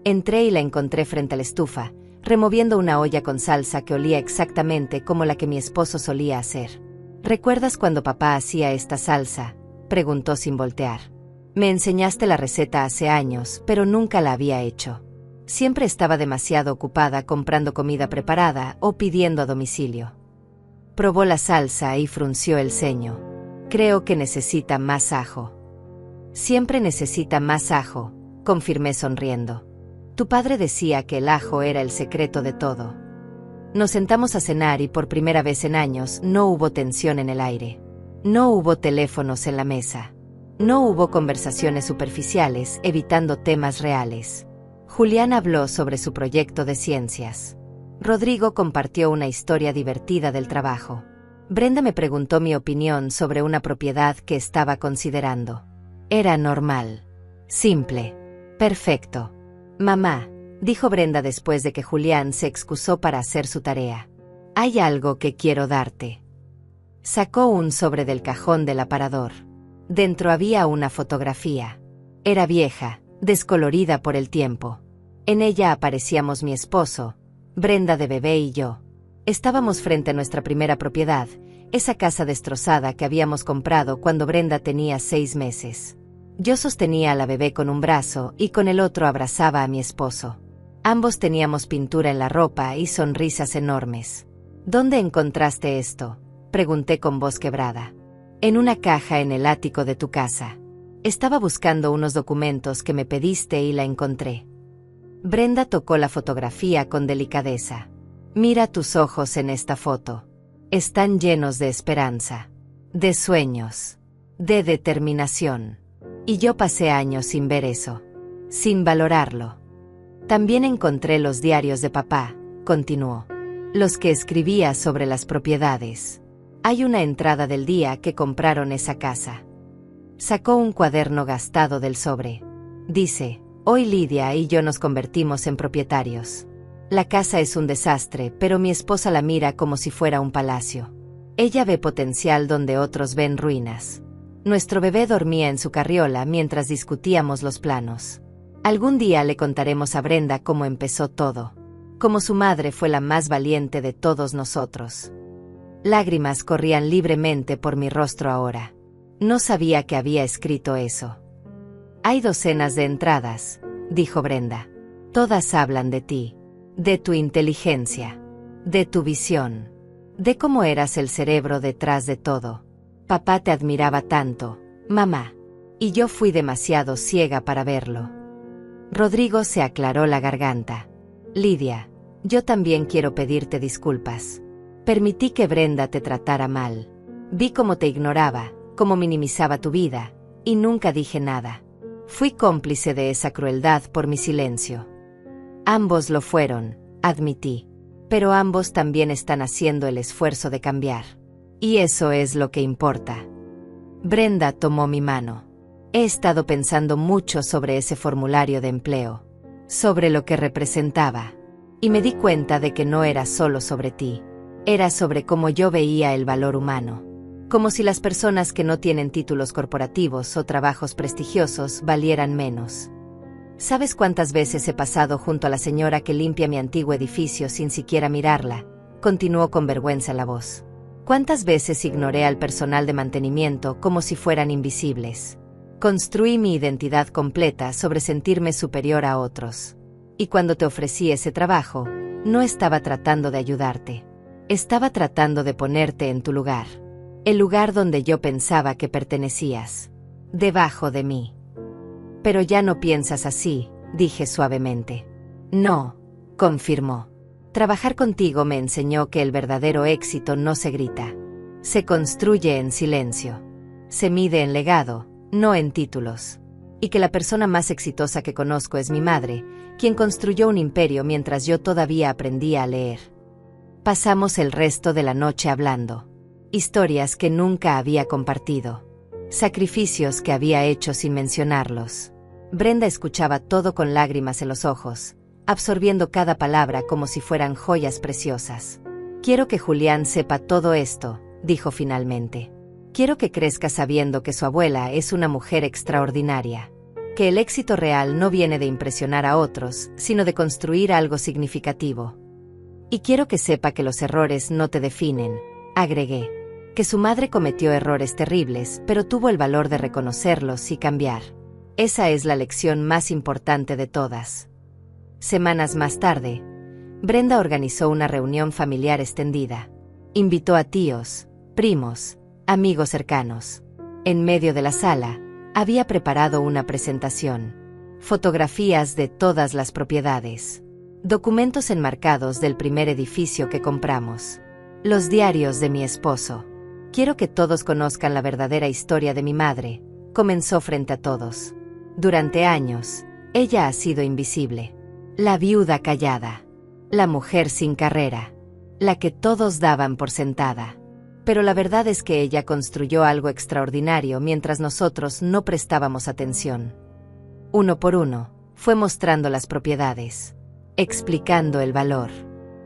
Entré y la encontré frente a la estufa, removiendo una olla con salsa que olía exactamente como la que mi esposo solía hacer. «¿Recuerdas cuando papá hacía esta salsa?», preguntó sin voltear. «Me enseñaste la receta hace años, pero nunca la había hecho. Siempre estaba demasiado ocupada comprando comida preparada o pidiendo a domicilio». Probó la salsa y frunció el ceño. «Creo que necesita más ajo». «Siempre necesita más ajo», confirmé sonriendo. «Tu padre decía que el ajo era el secreto de todo». Nos sentamos a cenar y por primera vez en años no hubo tensión en el aire. No hubo teléfonos en la mesa. No hubo conversaciones superficiales, evitando temas reales. Julián habló sobre su proyecto de ciencias. Rodrigo compartió una historia divertida del trabajo. Brenda me preguntó mi opinión sobre una propiedad que estaba considerando. Era normal. Simple. Perfecto. Mamá, dijo Brenda después de que Julián se excusó para hacer su tarea. Hay algo que quiero darte. Sacó un sobre del cajón del aparador. Dentro había una fotografía. Era vieja, descolorida por el tiempo. En ella aparecíamos mi esposo, Brenda de bebé y yo. Estábamos frente a nuestra primera propiedad, esa casa destrozada que habíamos comprado cuando Brenda tenía 6 meses. Yo sostenía a la bebé con un brazo y con el otro abrazaba a mi esposo. Ambos teníamos pintura en la ropa y sonrisas enormes. ¿Dónde encontraste esto?, pregunté con voz quebrada. En una caja en el ático de tu casa. Estaba buscando unos documentos que me pediste y la encontré. Brenda tocó la fotografía con delicadeza. Mira tus ojos en esta foto. Están llenos de esperanza, de sueños, de determinación. Y yo pasé años sin ver eso, sin valorarlo. También encontré los diarios de papá, continuó. Los que escribía sobre las propiedades. Hay una entrada del día que compraron esa casa. Sacó un cuaderno gastado del sobre. Dice, hoy Lidia y yo nos convertimos en propietarios. La casa es un desastre, pero mi esposa la mira como si fuera un palacio. Ella ve potencial donde otros ven ruinas. Nuestro bebé dormía en su carriola mientras discutíamos los planos. Algún día le contaremos a Brenda cómo empezó todo. Cómo su madre fue la más valiente de todos nosotros. Lágrimas corrían libremente por mi rostro ahora. No sabía que había escrito eso. Hay docenas de entradas, dijo Brenda. Todas hablan de ti, de tu inteligencia, de tu visión, de cómo eras el cerebro detrás de todo. Papá te admiraba tanto, mamá, y yo fui demasiado ciega para verlo. Rodrigo se aclaró la garganta. Lidia, yo también quiero pedirte disculpas. Permití que Brenda te tratara mal. Vi cómo te ignoraba, cómo minimizaba tu vida, y nunca dije nada. Fui cómplice de esa crueldad por mi silencio. Ambos lo fueron, admití. Pero ambos también están haciendo el esfuerzo de cambiar. Y eso es lo que importa. Brenda tomó mi mano. He estado pensando mucho sobre ese formulario de empleo, sobre lo que representaba. Y me di cuenta de que no era solo sobre ti. Era sobre cómo yo veía el valor humano. Como si las personas que no tienen títulos corporativos o trabajos prestigiosos valieran menos. ¿Sabes cuántas veces he pasado junto a la señora que limpia mi antiguo edificio sin siquiera mirarla? Continuó con vergüenza la voz. ¿Cuántas veces ignoré al personal de mantenimiento como si fueran invisibles? Construí mi identidad completa sobre sentirme superior a otros. Y cuando te ofrecí ese trabajo, no estaba tratando de ayudarte. Estaba tratando de ponerte en tu lugar. El lugar donde yo pensaba que pertenecías. Debajo de mí. Pero ya no piensas así, dije suavemente. No, confirmó. Trabajar contigo me enseñó que el verdadero éxito no se grita. Se construye en silencio. Se mide en legado, no en títulos. Y que la persona más exitosa que conozco es mi madre, quien construyó un imperio mientras yo todavía aprendía a leer. Pasamos el resto de la noche hablando. Historias que nunca había compartido. Sacrificios que había hecho sin mencionarlos. Brenda escuchaba todo con lágrimas en los ojos, absorbiendo cada palabra como si fueran joyas preciosas. Quiero que Julián sepa todo esto, dijo finalmente. Quiero que crezca sabiendo que su abuela es una mujer extraordinaria. Que el éxito real no viene de impresionar a otros, sino de construir algo significativo. Y quiero que sepa que los errores no te definen, agregué. Que su madre cometió errores terribles, pero tuvo el valor de reconocerlos y cambiar. Esa es la lección más importante de todas. Semanas más tarde, Brenda organizó una reunión familiar extendida. Invitó a tíos, primos, amigos cercanos. En medio de la sala, había preparado una presentación. Fotografías de todas las propiedades. Documentos enmarcados del primer edificio que compramos. Los diarios de mi esposo. Quiero que todos conozcan la verdadera historia de mi madre, comenzó frente a todos. Durante años, ella ha sido invisible. La viuda callada. La mujer sin carrera. La que todos daban por sentada. Pero la verdad es que ella construyó algo extraordinario mientras nosotros no prestábamos atención. Uno por uno, fue mostrando las propiedades, explicando el valor,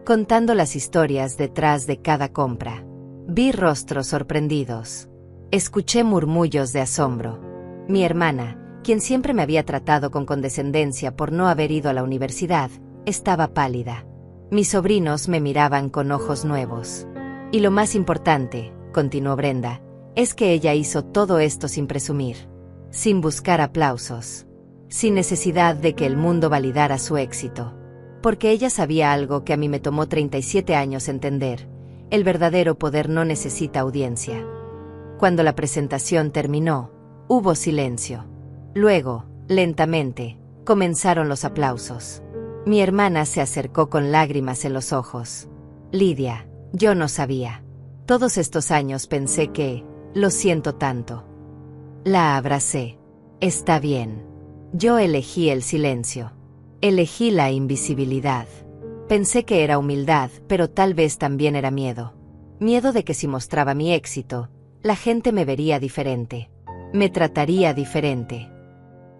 contando las historias detrás de cada compra. Vi rostros sorprendidos. Escuché murmullos de asombro. Mi hermana, quien siempre me había tratado con condescendencia por no haber ido a la universidad, estaba pálida. Mis sobrinos me miraban con ojos nuevos. Y lo más importante, continuó Brenda, es que ella hizo todo esto sin presumir, sin buscar aplausos, sin necesidad de que el mundo validara su éxito. Porque ella sabía algo que a mí me tomó 37 años entender: el verdadero poder no necesita audiencia. Cuando la presentación terminó, hubo silencio. Luego, lentamente, comenzaron los aplausos. Mi hermana se acercó con lágrimas en los ojos. Lidia, yo no sabía. Todos estos años pensé que, lo siento tanto. La abracé. Está bien. Yo elegí el silencio. Elegí la invisibilidad. Pensé que era humildad, pero tal vez también era miedo. Miedo de que si mostraba mi éxito, la gente me vería diferente. Me trataría diferente.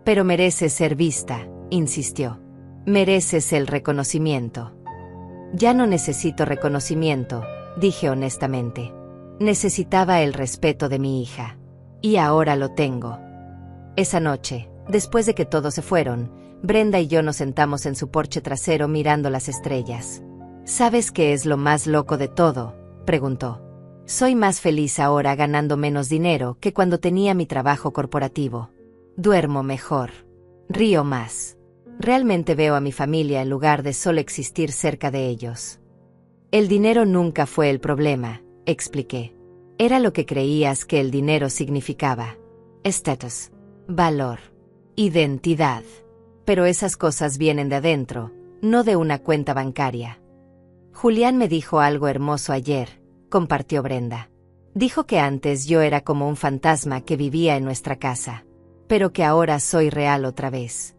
Pero mereces ser vista, insistió. Mereces el reconocimiento. Ya no necesito reconocimiento, dije honestamente. Necesitaba el respeto de mi hija. Y ahora lo tengo. Esa noche, después de que todos se fueron, Brenda y yo nos sentamos en su porche trasero mirando las estrellas. ¿Sabes qué es lo más loco de todo?, preguntó. Soy más feliz ahora ganando menos dinero que cuando tenía mi trabajo corporativo. Duermo mejor. Río más. Realmente veo a mi familia en lugar de solo existir cerca de ellos. El dinero nunca fue el problema, expliqué. Era lo que creías que el dinero significaba. Estatus, valor, identidad. Pero esas cosas vienen de adentro, no de una cuenta bancaria. Julián me dijo algo hermoso ayer, compartió Brenda. Dijo que antes yo era como un fantasma que vivía en nuestra casa, pero que ahora soy real otra vez.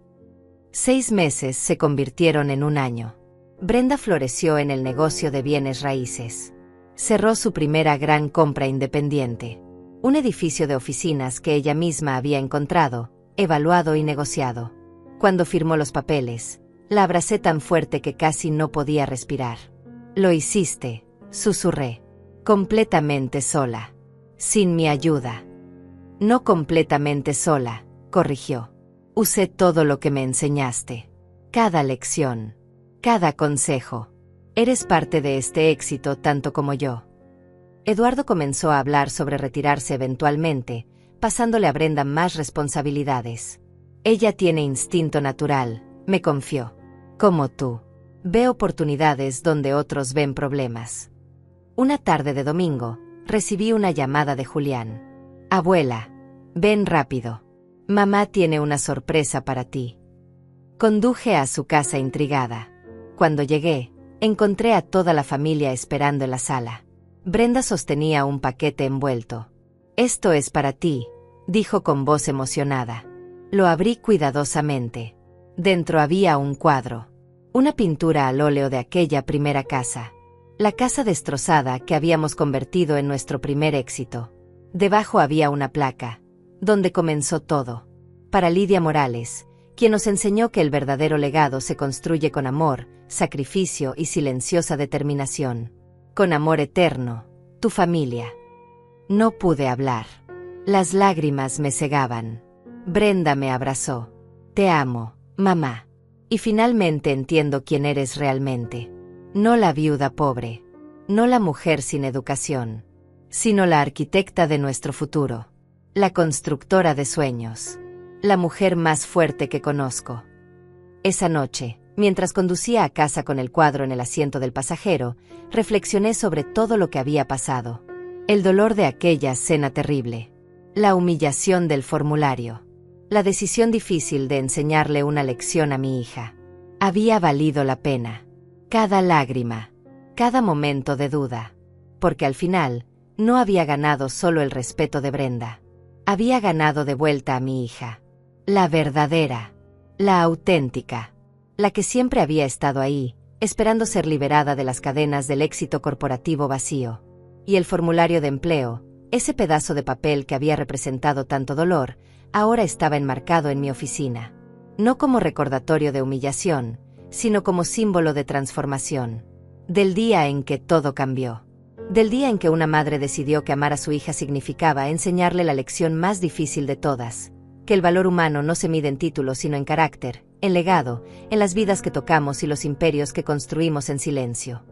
6 meses se convirtieron en un año. Brenda floreció en el negocio de bienes raíces. Cerró su primera gran compra independiente. Un edificio de oficinas que ella misma había encontrado, evaluado y negociado. Cuando firmó los papeles, la abracé tan fuerte que casi no podía respirar. Lo hiciste, susurré. Completamente sola. Sin mi ayuda. No completamente sola, corrigió. Usé todo lo que me enseñaste. Cada lección. Cada consejo. Eres parte de este éxito tanto como yo. Eduardo comenzó a hablar sobre retirarse eventualmente, pasándole a Brenda más responsabilidades. Ella tiene instinto natural, me confió. Como tú. Ve oportunidades donde otros ven problemas. Una tarde de domingo, recibí una llamada de Julián. Abuela, ven rápido. Mamá tiene una sorpresa para ti. Conduje a su casa intrigada. Cuando llegué, encontré a toda la familia esperando en la sala. Brenda sostenía un paquete envuelto. Esto es para ti, dijo con voz emocionada. Lo abrí cuidadosamente. Dentro había un cuadro. Una pintura al óleo de aquella primera casa. La casa destrozada que habíamos convertido en nuestro primer éxito. Debajo había una placa, donde comenzó todo. Para Lidia Morales, quien nos enseñó que el verdadero legado se construye con amor, sacrificio y silenciosa determinación. Con amor eterno, tu familia. No pude hablar. Las lágrimas me cegaban. Brenda me abrazó. Te amo, mamá. Y finalmente entiendo quién eres realmente. No la viuda pobre. No la mujer sin educación. Sino la arquitecta de nuestro futuro. La constructora de sueños. La mujer más fuerte que conozco. Esa noche, mientras conducía a casa con el cuadro en el asiento del pasajero, reflexioné sobre todo lo que había pasado. El dolor de aquella cena terrible. La humillación del formulario. La decisión difícil de enseñarle una lección a mi hija. Había valido la pena. Cada lágrima, cada momento de duda. Porque al final, no había ganado solo el respeto de Brenda. Había ganado de vuelta a mi hija. La verdadera, la auténtica, la que siempre había estado ahí, esperando ser liberada de las cadenas del éxito corporativo vacío. Y el formulario de empleo, ese pedazo de papel que había representado tanto dolor, ahora estaba enmarcado en mi oficina. No como recordatorio de humillación, sino como símbolo de transformación. Del día en que todo cambió. Del día en que una madre decidió que amar a su hija significaba enseñarle la lección más difícil de todas, que el valor humano no se mide en títulos sino en carácter, en legado, en las vidas que tocamos y los imperios que construimos en silencio.